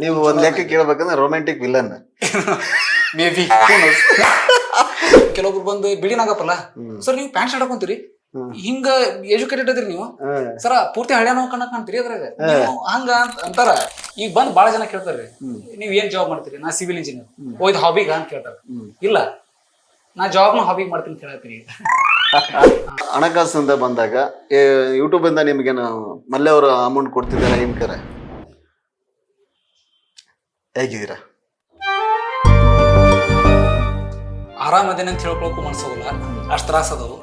ನೀವು ಒಂದ್ ಲೆಕ್ಕ ಕೇಳ್ಬೇಕಂದ್ರೆ ರೊಮ್ಯಾಂಟಿಕ್ ವಿಲನ್ ಮೇ ಬಿ ಕೆಲವೊಬ್ರು ಬಂದು ಬಿಳಿ ನಾಗಪ್ಪಲ್ಲ ಸರ್ ನೀವು ಪ್ಯಾಂಟ್ ಶರ್ಟ್ ಹಾಕೊಂತೀರಿ ಹಿಂಗ ಎಜುಕೇಟೆಡ್ ಅದ್ರಿ ನೀವು ಸರ ಪೂರ್ತಿ ಹಳ್ಳಿ ನಾವು ಕಣ್ಣ ಕಾಣ್ತೀರಿ ಅದ್ರಾಗ ನೀವು ಹಂಗ ಅಂತಾರ. ಈಗ ಬಂದ್ ಬಾಳ ಜನ ಕೇಳ್ತಾರ್ರಿ ನೀವ್ ಏನ್ ಜಾಬ್ ಮಾಡ್ತೀರಿ? ನಾ ಸಿವಿಲ್ ಇಂಜಿನಿಯರ್. ಓ ಇದು ಹಾಬಿಗ ಅಂತ ಕೇಳ್ತಾರ. ಇಲ್ಲ ನಾ ಜಾಬ್ನ ಹಾಬಿಗ್ ಮಾಡ್ತೀನಿ ಕೇಳತ್ತೀರಿ. ಹಣಕಾಸು ಅಂತ ಬಂದಾಗ ಯೂಟ್ಯೂಬ್ ಇಂದ ನಿಮ್ಗೇನು ಮಲ್ಲೆ ಅವರು ಅಮೌಂಟ್ ಕೊಡ್ತಿದ್ದಾರೆ ಏನ್ಕರ ಹೇಗಿದ್ದೀರಾ? ಆರಾಮದೇನೆ ಅಂತ ಹೇಳ್ಕೊಳಕ್ಕೂ ಮನ್ಸೋಗಲ್ಲ, ಅಷ್ಟ್ ತ್ರಾಸ ಅದವು.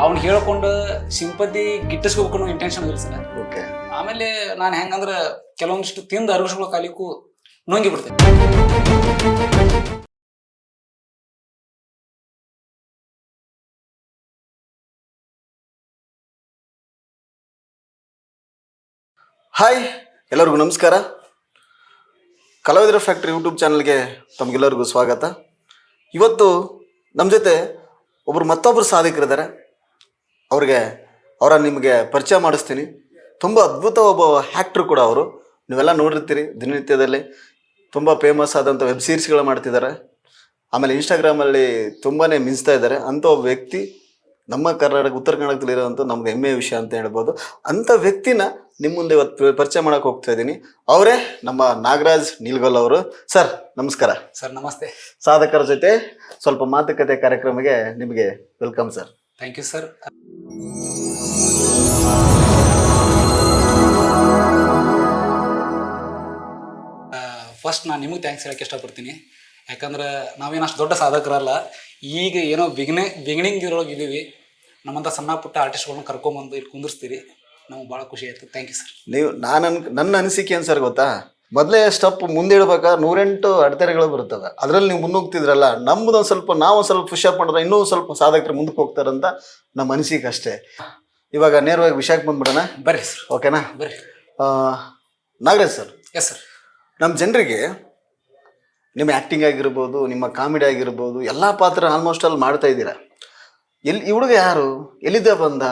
ಅವ್ನ್ ಹೇಳ್ಕೊಂಡು ಸಿಂಪತಿ ಗಿಟ್ಟಿಸ್ಕೋಬೇಕು ಇಂಟೆನ್ಷನ್ ಇಲ್ಲ ಸರ್. ಆಮೇಲೆ ನಾನು ಹೆಂಗಂದ್ರ ಕೆಲವೊಂದಿಷ್ಟು ತಿಂದು ಅರಗಿಸ್ಕೊಳ್ಳೋ ಕಾಲಿಕ್ಕೂ ನುಂಗಿ ಬಿಡ್ತೇನೆ. ಹಾಯ್, ಎಲ್ಲರಿಗೂ ನಮಸ್ಕಾರ. ಕಲಾವಿದರ ಫ್ಯಾಕ್ಟ್ರಿ ಯೂಟ್ಯೂಬ್ ಚಾನಲ್ಗೆ ತಮಗೆಲ್ಲರಿಗೂ ಸ್ವಾಗತ. ಇವತ್ತು ನಮ್ಮ ಜೊತೆ ಮತ್ತೊಬ್ಬರು ಸಾಧಕರಿದ್ದಾರೆ. ಅವರ ನಿಮಗೆ ಪರಿಚಯ ಮಾಡಿಸ್ತೀನಿ. ತುಂಬ ಅದ್ಭುತ ಒಬ್ಬ ಆ್ಯಕ್ಟ್ರು ಕೂಡ ಅವರು. ನೀವೆಲ್ಲ ನೋಡಿರ್ತೀರಿ ದಿನನಿತ್ಯದಲ್ಲಿ. ತುಂಬ ಫೇಮಸ್ ಆದಂಥ ವೆಬ್ ಸೀರೀಸ್ಗಳು ಮಾಡ್ತಿದ್ದಾರೆ. ಆಮೇಲೆ ಇನ್ಸ್ಟಾಗ್ರಾಮಲ್ಲಿ ತುಂಬಾ ಮಿಂಚ್ತಾ ಇದ್ದಾರೆ. ಅಂಥ ಒಬ್ಬ ವ್ಯಕ್ತಿ ನಮ್ಮ ಉತ್ತರ ಕರ್ನಾಟಕದಲ್ಲಿರೋಂಥ ನಮ್ಗೆ ಹೆಮ್ಮೆಯ ವಿಷಯ ಅಂತ ಹೇಳ್ಬೋದು. ಅಂಥ ವ್ಯಕ್ತಿನ ನಿಮ್ಮ ಮುಂದೆ ಇವತ್ತು ಪರಿಚಯ ಮಾಡಕ್ಕೆ ಹೋಗ್ತಾ ಇದ್ದೀನಿ. ಅವರೇ ನಮ್ಮ ನಾಗರಾಜ್ ನೀಲ್ಗೊಲ್ ಅವರು. ಸರ್ ನಮಸ್ಕಾರ. ಸರ್ ನಮಸ್ತೆ. ಸಾಧಕರ ಜೊತೆ ಸ್ವಲ್ಪ ಮಾತುಕತೆ ಕಾರ್ಯಕ್ರಮಕ್ಕೆ ನಿಮಗೆ welcome sir. Thank you sir. First ನಾನು ನಿಮಗೆ ಥ್ಯಾಂಕ್ಸ್ ಹೇಳಕ್ಕೆ ಇಷ್ಟಪಡ್ತೀನಿ. ಯಾಕಂದ್ರೆ ನಾವೇನು ಅಷ್ಟು ದೊಡ್ಡ ಸಾಧಕರಲ್ಲ. ಈಗ ಏನೋ ಬಿಗಿನಿಂಗ್ ಇರೋಳಗೆ ಇದ್ದೀವಿ. ನಮ್ಮಂಥ ಸಣ್ಣ ಪುಟ್ಟ ಆರ್ಟಿಸ್ಟ್ಗಳನ್ನ ಕರ್ಕೊಂಬಂದು ಇಲ್ಲಿ ಕುಂದಿರ್ಸ್ತೀರಿ. ನಮ್ಗೆ ಭಾಳ ಖುಷಿ ಆಯ್ತು. Thank you sir. ನೀವು ನನ್ನ ಅನಿಸಿಕೆ ಏನು ಸರ್ ಗೊತ್ತಾ, ಮೊದಲೇ ಸ್ಟೆಪ್ ಮುಂದೆ ಇಡ್ಬೇಕಾದ್ರೆ 108 ಅಡೆತಡೆಗಳು ಬರ್ತವೆ. ಅದರಲ್ಲಿ ನೀವು ಮುನ್ನುಗ್ತಿದ್ರಲ್ಲ, ನಾವು ಸ್ವಲ್ಪ ಪುಷಪ್ ಮಾಡಿದ್ರೆ ಇನ್ನೂ ಸ್ವಲ್ಪ ಸಾಧಕರು ಮುಂದಕ್ಕೆ ಹೋಗ್ತಾರಂತ ನಮ್ಮ ಅನಿಸಿಕೆ ಅಷ್ಟೇ. ಇವಾಗ ನೇರವಾಗಿ ವಿಷಯಕ್ಕೆ ಬಂದ್ಬಿಡೋಣ. ಬರ್ರಿ ಸರ್. ಓಕೆನಾ? ಬರ್ರಿ. ನಾಗರಾಜ್ ಸರ್. Yes sir. ನಮ್ಮ ಜನರಿಗೆ ನಿಮ್ಮ ಆ್ಯಕ್ಟಿಂಗ್ ಆಗಿರ್ಬೋದು, ನಿಮ್ಮ ಕಾಮಿಡಿ ಆಗಿರ್ಬೋದು, ಎಲ್ಲ ಪಾತ್ರ ಆಲ್ಮೋಸ್ಟ್ ಅಲ್ಲಿ ಮಾಡ್ತಾ ಇದ್ದೀರಾ. ಈ ಹುಡುಗ ಯಾರು, ಎಲ್ಲಿದ್ದ ಬಂದ,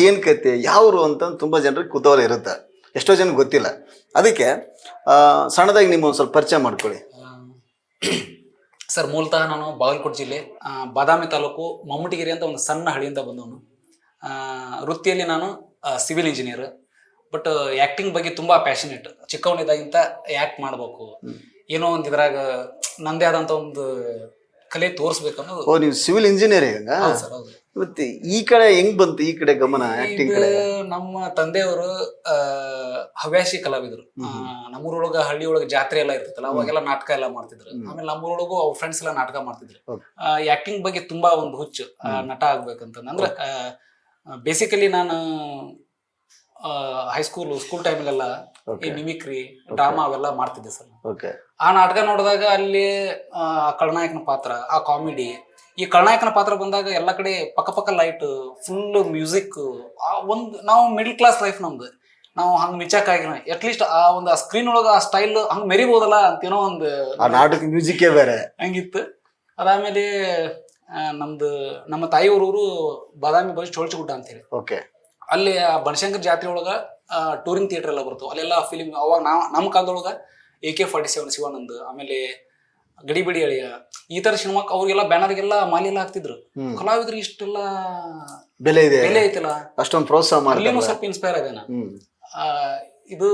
ಏನು ಕತೆ, ಯಾವರು ಅಂತ ತುಂಬ ಜನರಿಗೆ ಕುತೂಹಲ ಇರುತ್ತೆ. ಎಷ್ಟೋ ಜನಕ್ಕೆ ಗೊತ್ತಿಲ್ಲ. ಅದಕ್ಕೆ ಸಣ್ಣದಾಗಿ ನಿಮ್ಮ ಒಂದು ಸ್ವಲ್ಪ ಪರಿಚಯ ಮಾಡ್ಕೊಳ್ಳಿ. ಸರ್ ಮೂಲತಃ ನಾನು ಬಾಗಲಕೋಟೆ ಜಿಲ್ಲೆ ಬಾದಾಮಿ ತಾಲೂಕು ಮಮ್ಮಟಿಗಿರಿ ಅಂತ ಒಂದು ಸಣ್ಣ ಹಳ್ಳಿಯಿಂದ ಬಂದವನು. ವೃತ್ತಿಯಲ್ಲಿ ನಾನು ಸಿವಿಲ್ ಇಂಜಿನಿಯರ್. ಬಟ್ ಆ್ಯಕ್ಟಿಂಗ್ ಬಗ್ಗೆ ತುಂಬ ಪ್ಯಾಷನೇಟ್. ಚಿಕ್ಕವನಿದ್ದಾಗಿಂತ ಆ್ಯಕ್ಟ್ ಮಾಡಬೇಕು, ಏನೋ ಒಂದು ಇದ್ರಾಗ ನಂದೇ ಆದಂಥ ಒಂದು ಕಲೆ ತೋರಿಸ್ಬೇಕನ್ನೋದು. ಓ, ನೀವು ಸಿವಿಲ್ ಇಂಜಿನಿಯರಿಂಗ್? ಸರ್ ಹೌದು. ಮತ್ತೆ ಈ ಕಡೆ ಹೆಂಗ್ ಬಂತು, ಈ ಕಡೆ ಗಮನ ಆಕ್ಟಿಂಗ್ ಕಡೆ? ನಮ್ಮ ತಂದೆಯವರು ಹವ್ಯಾಸಿ ಕಲಾವಿದರು. ನಮ್ಮೂರೊಳಗ ಹಳ್ಳಿ ಒಳಗ ಜಾತ್ರೆ ಎಲ್ಲ ಇರ್ತೈತಲ್ಲ, ಅವಾಗೆಲ್ಲ ನಾಟಕ ಎಲ್ಲ ಮಾಡ್ತಿದ್ರು. ಆಮೇಲೆ ನಮ್ಮೂರೊಳಗೂ ಅವ್ರ ಫ್ರೆಂಡ್ಸ್ ಎಲ್ಲ ನಾಟಕ ಮಾಡ್ತಿದ್ರು. ಆಕ್ಟಿಂಗ್ ಬಗ್ಗೆ ತುಂಬಾ ಒಂದು ಹುಚ್ಚು, ನಟ ಆಗ್ಬೇಕಂತ. ಅಂದ್ರೆ ಬೇಸಿಕಲಿ ನಾನು ಸ್ಕೂಲ್ ಟೈಮಲ್ಲೆಲ್ಲ ಈ ಮಿಮಿಕ್ರಿ, ಡ್ರಾಮಾ ಅವೆಲ್ಲ ಮಾಡ್ತಿದ್ದೆ ಸರ್. ಆ ನಾಟಕ ನೋಡಿದಾಗ ಅಲ್ಲಿ ಖಳನಾಯಕನ ಪಾತ್ರ, ಆ ಕಾಮಿಡಿ, ಈ ಖಳನಾಯಕನ ಪಾತ್ರ ಬಂದಾಗ ಎಲ್ಲ ಕಡೆ ಪಕ್ಕ ಲೈಟ್, ಫುಲ್ ಮ್ಯೂಸಿಕ್, ನಾವು ಮಿಡಲ್ ಕ್ಲಾಸ್ ಲೈಫ್ ನಮ್ದು. ನಾವು ಹಂಗ ಮಿಚ್ಚಾಕಾಗಿನ ಅಟ್ಲೀಸ್ಟ್ ಆ ಒಂದು ಸ್ಕ್ರೀನ್ ಒಳಗ ಆ ಸ್ಟೈಲ್ ಹಂಗ ಮೆರಿಬೋದಲ್ಲ ಅಂತೇನೋ ಒಂದು ನಾಟಕ ಮ್ಯೂಸಿಕ್ ಬೇರೆ ಹಂಗಿತ್ತು. ಅದಾದ್ಮೇಲೆ ನಮ್ಮ ತಾಯಿಯವರು ಬಾದಾಮಿ ಬಸ್ ಚೋಳ್ಚಿಗುಡ್ಡ ಅಂತೇಳಿ, ಅಲ್ಲಿ ಆ ಬನಶಂಕರ್ ಜಾತ್ರೆ ಒಳಗ ಟೂರಿಂಗ್ ಥಿಯೇಟರ್ ಎಲ್ಲ ಬರ್ತಾವ. ಅಲ್ಲೆಲ್ಲ ಫಿಲಿಮ್ ಅವಾಗ ನಮ್ಮ ಕಾಲದೊಳಗ AK-47 ಶಿವಾನಂದ್, ಆಮೇಲೆ ಗಡಿಬಿಡಿ ಅಳಿಯ, ಈ ತರ ಸಿನಿಮಾಕ್ ಅವ್ರಿಗೆಲ್ಲ ಬ್ಯಾನರ್ಗೆಲ್ಲ ಮಾಲಿ ಎಲ್ಲ ಹಾಕ್ತಿದ್ರು. ಕಲಾವಿದ್ರಿಗೆ ಇಷ್ಟೆಲ್ಲ ಬೆಲೆ ಐತಿಲ್ಲ, ಅಷ್ಟೊಂದು ಪ್ರೋತ್ಸಾಹ ಅಲ್ಲಿನೂ ಸ್ವಲ್ಪ ಇನ್ಸ್ಪೈರ್ ಆಗ್ಯಾನ. ಇದು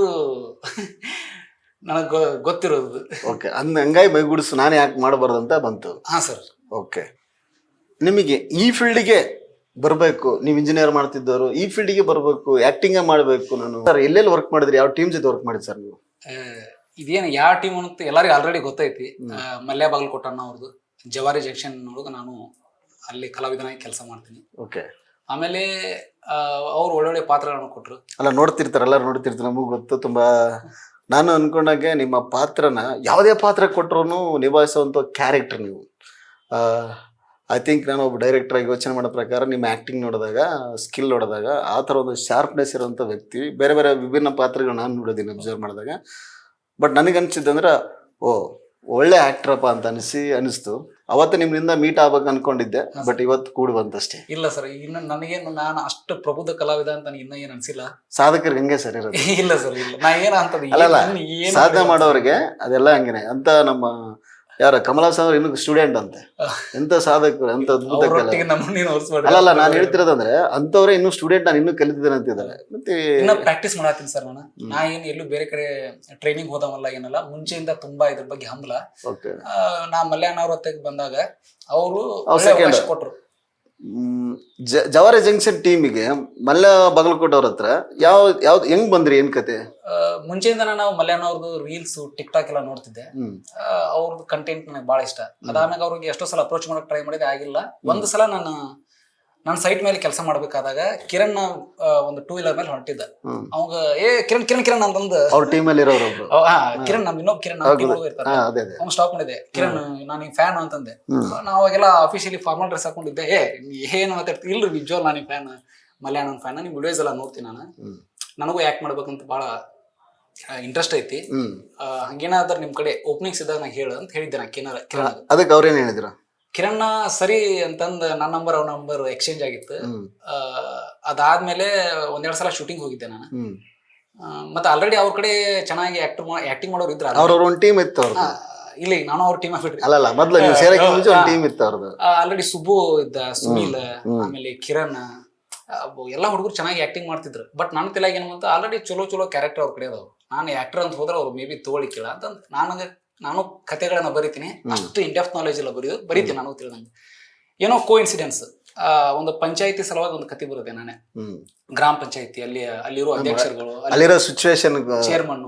ನನಗ್ ಗೊತ್ತಿರೋದು. ಹಂಗಾಗಿ ಮೈಗೂಡಿಸು ನಾನು ಯಾಕೆ ಮಾಡಬಾರ್ದು ಅಂತ ಬಂತು. ಹಾ ಸರ್. ಓಕೆ, ನಿಮಗೆ ಈ ಫೀಲ್ಡ್ಗೆ ಬರಬೇಕು, ನೀವು ಇಂಜಿನಿಯರ್ ಮಾಡ್ತಿದ್ದವರು, ಈ ಫೀಲ್ಡ್ಗೆ ಬರಬೇಕು, ಆಕ್ಟಿಂಗ್ ಮಾಡಬೇಕು. ನಾನು ಸರ್ ಎಲ್ಲೆಲ್ಲಿ ವರ್ಕ್ ಮಾಡಿದ್ರಿ, ಯಾವ ಟೀಮ್ ಜೊತೆ ವರ್ಕ್ ಮಾಡಿದ್ ಸರ್ ನೀವು? ಇದೇನು ಯಾವ ಟೀಮ್ ಅಂತ ಎಲ್ಲರಿಗೂ ಆಲ್ರೆಡಿ ಗೊತ್ತೈತಿ. ಮಲ್ಯ ಬಾಗಲಕೋಟ ಅವ್ರದ್ದು ಜವಾರಿ ಜಂಕ್ಷನ್ ಒಳಗೆ ನಾನು ಅಲ್ಲಿ ಕಲಾವಿದನಾಗಿ ಕೆಲಸ ಮಾಡ್ತೀನಿ. ಆಮೇಲೆ ಅವ್ರು ಒಳ್ಳೊಳ್ಳೆ ಪಾತ್ರಗಳನ್ನು ಕೊಟ್ರು. ಅಲ್ಲ, ಎಲ್ಲರೂ ನೋಡ್ತಿರ್ತಾರೆ, ನಮಗೂ ಗೊತ್ತು. ತುಂಬಾ ನಾನು ಅನ್ಕೊಂಡಾಗೆ ನಿಮ್ಮ ಪಾತ್ರನ ಯಾವುದೇ ಪಾತ್ರ ಕೊಟ್ಟರು ನಿಭಾಯಿಸುವಂಥ ಕ್ಯಾರೆಕ್ಟರ್ ನೀವು. ಐ ಥಿಂಕ್ ನಾನು ಒಬ್ಬ ಡೈರೆಕ್ಟರ್ ಆಗಿ ಯೋಚನೆ ಮಾಡೋ ಪ್ರಕಾರ ನಿಮ್ಮ ಆ್ಯಕ್ಟಿಂಗ್ ನೋಡಿದಾಗ, ಸ್ಕಿಲ್ ನೋಡಿದಾಗ, ಆ ಥರ ಒಂದು ಶಾರ್ಪ್ನೆಸ್ ಇರೋಂಥ ವ್ಯಕ್ತಿ. ಬೇರೆ ಬೇರೆ ವಿಭಿನ್ನ ಪಾತ್ರಗಳು ನಾನು ನೋಡೋದೀನಿ ಅಬ್ಸರ್ವ್ ಮಾಡಿದಾಗ. ಬಟ್ ನನಗನ್ಸಿದ್ದಂದ್ರೆ ಒಳ್ಳೆ ಆಕ್ಟ್ರಪ್ಪ ಅಂತ ಅನಿಸ್ತು. ಅವತ್ತು ನಿಮ್ಮಿಂದ ಮೀಟ್ ಆಗ್ಬೇಕು ಅನ್ಕೊಂಡಿದ್ದೆ, ಬಟ್ ಇವತ್ತು ಕೂಡಿ ಬಂತಷ್ಟೇ. ಇಲ್ಲ ಸರ್, ಇನ್ನು ನನಗೇನು ನಾನು ಅಷ್ಟು ಪ್ರಬುದ್ಧ ಕಲಾವಿದ ಅಂತ ನನಗೆ ಇನ್ನೂ ಏನು ಅನ್ಸಿಲ್ಲ. ಸಾಧಕರಿಗೆ ಹಂಗೆ ಸರ್ ಇರೋದು. ಇಲ್ಲ ಸರ್, ಇಲ್ಲ ನಾ ಏನ ಅಂತದ್ದು ಅಲ್ಲಲ್ಲ, ಸಾಧನೆ ಮಾಡೋರಿಗೆ ಅದೆಲ್ಲ ಹಂಗೇನೆ ಅಂತ. ನಮ್ಮ ಯಾರ ಕಮಲಾಸ್ ಅವ್ರು ಇನ್ನು ಸ್ಟೂಡೆಂಟ್ ಅಂತೆ, ಎಂತ ಸಾಧಕರು, ಎಂತ ಅದ್ಭುತ ಕಲೆ. ಅಲ್ಲಲ್ಲ, ನಾನು ಹೇಳ್ತಿರೋದಂದ್ರೆ ಅಂತವ್ರೆ ಇನ್ನು ಸ್ಟೂಡೆಂಟ್, ನಾನು ಇನ್ನೂ ಕಲಿತಿದ್ದೇನೆ ಅಂತಿದ್ದಾರೆ. ಮತ್ತೆ ಇನ್ನ ಪ್ರಾಕ್ಟೀಸ್ ಮಾಡತ್ತೀನಿ ಸರ್. ನಾ ಏನ್ ಎಲ್ಲೂ ಬೇರೆ ಕಡೆ ಟ್ರೈನಿಂಗ್ ಹೋದವಲ್ಲ ಏನಲ್ಲ, ಮುಂಚೆಯಿಂದ ತುಂಬಾ ಇದ್ರ ಬಗ್ಗೆ ಹಂಬಲ. ನಾ ಮಲ್ಯಾಣ ಅವ್ರ ಹೊತ್ತಿಗೆ ಬಂದಾಗ ಅವರು ಕೊಟ್ರು. ಜವಾರಿ ಜಂಕ್ಷನ್ ಟೀಮಿಗೆ ಮಲ್ಯ ಬಾಗಲಕೋಟೆ ಅವ್ರ ಹತ್ರ ಯಾವ್ದು ಹೆಂಗ್ ಬಂದ್ರಿ, ಏನ್ ಕತೆ? ಮುಂಚೆಯಿಂದ ನಾವು ಮಲ್ಯಾಣ ಅವ್ರದ್ದು ರೀಲ್ಸ್, ಟಿಕ್ ಟಾಕ್ ಎಲ್ಲ ನೋಡ್ತಿದ್ದೆ. ಅವ್ರದ್ದು ಕಂಟೆಂಟ್ ನನಗೆ ಬಹಳ ಇಷ್ಟ. ಅದಾದ್ಮೇಲೆ ಅವ್ರಿಗೆ ಎಷ್ಟೋ ಸಲ ಅಪ್ರೋಚ್ ಮಾಡಕ್ ಟ್ರೈ ಮಾಡಿದೆ, ಆಗಿಲ್ಲ. ಒಂದು ಸಲ ನಾನು ಸೈಟ್ ಮೇಲೆ ಕೆಲಸ ಮಾಡ್ಬೇಕಾದಾಗ ಕಿರಣ್ ಒಂದು 2 ವೀಲರ್ ಮೇಲೆ ಹೊರಟಿದ್ದ. ಅವಾಗ ಕಿರಣ್ ಕಿರಣ್ ಕಿರಣ್ ಅಂತಂದು ಅವ್ರ ಟೀಮ್ ಅಲ್ಲಿ ಇರೋರು ಕಿರಣ್, ನಮ್ ಇನ್ನೊಬ್ಬ ಕಿರಣ್ ಇರ್ತಾರೆ, ಅವ್ನು ಸ್ಟಾಪ್ ಮಾಡಿದೆ. ಕಿರಣ್ ನಾನು ಫ್ಯಾನ್ ಅಂತಂದೆ. ನಾವು ಅವಾಗೆಲ್ಲ ಅಫಿಷಿಯಲಿ ಫಾರ್ಮಲ್ ಡ್ರೆಸ್ ಹಾಕೊಂಡಿದ್ದೆ. ಏನು ಮಾತಾಡ್ತಿ, ಇಲ್ರಿ ನಿಜವಾಗ್ ನಾನು ಫ್ಯಾನ್, ಮಲ್ಯಾಣ ಫ್ಯಾನ್, ನಿಮ್ ವಿಡಿಯೋಸ್ ಎಲ್ಲ ನೋಡ್ತೀನಿ ನಾನು, ನನಗೂ ಆಕ್ಟ್ ಮಾಡ್ಬೇಕಂತ ಬಹಳ ಇಂಟ್ರೆಸ್ಟ್ ಐತಿ. ಹಂಗೇನಾದ್ರೂ ನಿಮ್ ಕಡೆ ಓಪನಿಂಗ್ಸ್ ಇದ್ದಾಗ ನಾ ಹೇಳ ಅಂತ ಹೇಳಿದ್ದೆ ನಾ ಕಿರಣ್. ಅದಕ್ಕೆ ಅವ್ರೇನ್ ಹೇಳಿದ್ರು? ಕಿರಣ್ ಸರಿ ಅಂತಂದ್ ನನ್ನ ನಂಬರ್ ಅವ್ರ ನಂಬರ್ ಎಕ್ಸ್ಚೇಂಜ್ ಆಗಿತ್ತು. ಅದಾದ್ಮೇಲೆ 1-2 ಸಲ ಶೂಟಿಂಗ್ ಹೋಗಿದ್ದೆ ನಾನು. ಮತ್ತೆ ಆಲ್ರೆಡಿ ಅವ್ರ ಕಡೆ ಚೆನ್ನಾಗಿ ಆಕ್ಟಿಂಗ್ ಮಾಡೋರು ಇದ್ರ. ಅವ್ರ ಒಂದು ಟೀಮ್ ಇತ್ತು ಅವ್ರದ್ದು. ಇಲ್ಲಿ ನಾನು ಅವ್ರ ಟೀಮ್ ಆಗ್ಬಿಟ್ರಿ. ಅಲ್ಲಲ್ಲ, ಮೊದ್ಲು ನೀವು ಸೇರಕ್ಕೆ ಮುಂಚೆ ಒಂದು ಟೀಮ್ ಇತ್ತು ಅವ್ರದ್ದು. ಆಲ್ರೆಡಿ ಸುಬ್ಬು ಇದ್ದ, ಸುನೀಲ್, ಆಮೇಲೆ ಕಿರಣ್, ಎಲ್ಲಾ ಹುಡುಗರು ಚೆನ್ನಾಗಿ ಆಕ್ಟಿಂಗ್ ಮಾಡ್ತಿದ್ರು. ಬಟ್ ನನ್ನ ತಲೆಯಾಗ ಏನಂತ, ಆಲ್ರೆಡಿ ಚಲೋ ಕ್ಯಾರೆಕ್ಟರ್ ಅವ್ರ ಕಡೆ ಅದಾವ. ನಾನು ಆಕ್ಟರ್ ಅಂತ ಹೋದ್ರೆ ಅವ್ರು ಮೇ ಬಿ ತಗೊಳಿಕ್ಕಿಲ್ಲ ಅಂತ ನಾನು ಕಥೆಗಳನ್ನ ಬರೀತೀನಿ. ಅಷ್ಟು ಇನ್ ಡೆಪ್ತ್ ನಾಲೆಜ್ ಎಲ್ಲ ಬರೀತೀನಿ ನಾನು ತಿಳಿದಂಗೆ. ಏನೋ ಕೋ ಇನ್ಸಿಡೆನ್ಸ್, ಒಂದು ಪಂಚಾಯತಿ ಸಲುವಾಗಿ ಒಂದು ಕತೆ ಬರುತ್ತೆ. ನಾನೇ ಗ್ರಾಮ ಪಂಚಾಯತಿ ಅಲ್ಲಿರೋ ಅಧ್ಯಕ್ಷರುಗಳು, ಅಲ್ಲಿರೋ ಸಿಚುವೇಶನ್, ಚೇರ್ಮನ್,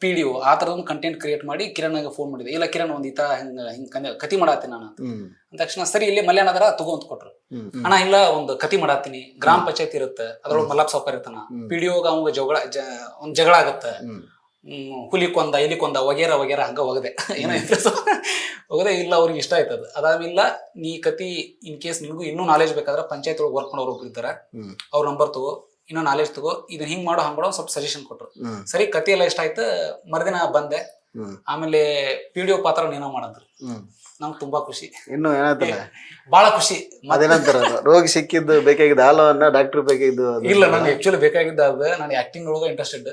PDO ಆ ತರದ ಒಂದು ಕಂಟೆಂಟ್ ಕ್ರಿಯೇಟ್ ಮಾಡಿ ಕಿರಣ್ ಫೋನ್ ಮಾಡಿದೆ. ಇಲ್ಲ ಕಿರಣ್ ಒಂದ್ ಈತ ಹಿಂಗ ಕತಿ ಮಾಡತ್ತೀನಿ ನಾನು ಅಂದ ತಕ್ಷಣ, ಸರಿ ಇಲ್ಲಿ ಮಲ್ಯಾಣ ಅದರ ತಗೋ ಅಂತ ಕೊಟ್ರು. ಅಣ್ಣ ಇಲ್ಲ, ಒಂದು ಕತಿ ಮಾಡತ್ತೀನಿ, ಗ್ರಾಮ ಪಂಚಾಯತಿ ಇರುತ್ತೆ, ಅದ್ರೊಳಗೆ ಮಲ್ಲಪ್ಪ ಸಾವ್ಕಾರ್ ಇರ್ತಾನ, PDOಗ ಅವಂಗ ಒಂದ್ ಜಗಳ ಆಗತ್ತ, ಹುಲಿಕೊಂದ ಇಲಿಕೊಂದ ವಗೇರ ಹಂಗ ಹೋಗದೆ ಏನೋ ಹೋಗದೆ. ಇಲ್ಲ ಅವ್ರಿಗೆ ಇಷ್ಟ ಆಯ್ತದ. ಅದಾದ್ಮೇಲೆ ನೀ ಕತಿ ಇನ್ ಕೇಸ್ ನಿನ್ಗೂ ಇನ್ನೂ ನಾಲೆಜ್ ಬೇಕಾದ್ರೆ ಪಂಚಾಯತ್ ಒಳಗೆ ವರ್ಕ್ ಮಾಡೋರು ಒಬ್ರು ಇರ್ತಾರ, ಅವ್ರ ನಂಬರ್ ತಗೋ, ಇನ್ನೂ ನಾಲೆಜ್ ತಗೋ, ಇದನ್ನ ಹಿಂಗ್ ಮಾಡೋ ಹಂಗ್ ಮಾಡೋ ಸ್ವಲ್ಪ ಸಜೆಷನ್ ಕೊಟ್ರು. ಸರಿ, ಕತಿ ಎಲ್ಲ ಇಷ್ಟ ಆಯ್ತು. ಮರುದಿನ ಬಂದೆ. ಆಮೇಲೆ PDO ಪಾತ್ರ ನೀನೋ ಮಾಡಂದ್ರು. ನಂಗೆ ತುಂಬಾ ಖುಷಿ. ಇನ್ನು ಏನಾಯ್ತಲ್ಲ, ಬಹಳ ಖುಷಿ. ಅದೇನಂತಾರ, ರೋಗಿ ಸಿಕ್ಕಿದ್ದು ಬೇಕಾಗಿದ್ದ ಹಾಲವನ್ನ ಡಾಕ್ಟರ್ ಬೇಕಾಗಿದ್ದು. ಇಲ್ಲ, ನನ್ಗೆ ಆಕ್ಚುಲಿ ಬೇಕಾಗಿದ್ದ ಅದು. ನಾನು ಆಕ್ಟಿಂಗ್ ಒಳಗ ಇಂಟ್ರೆಸ್ಟೆಡ್,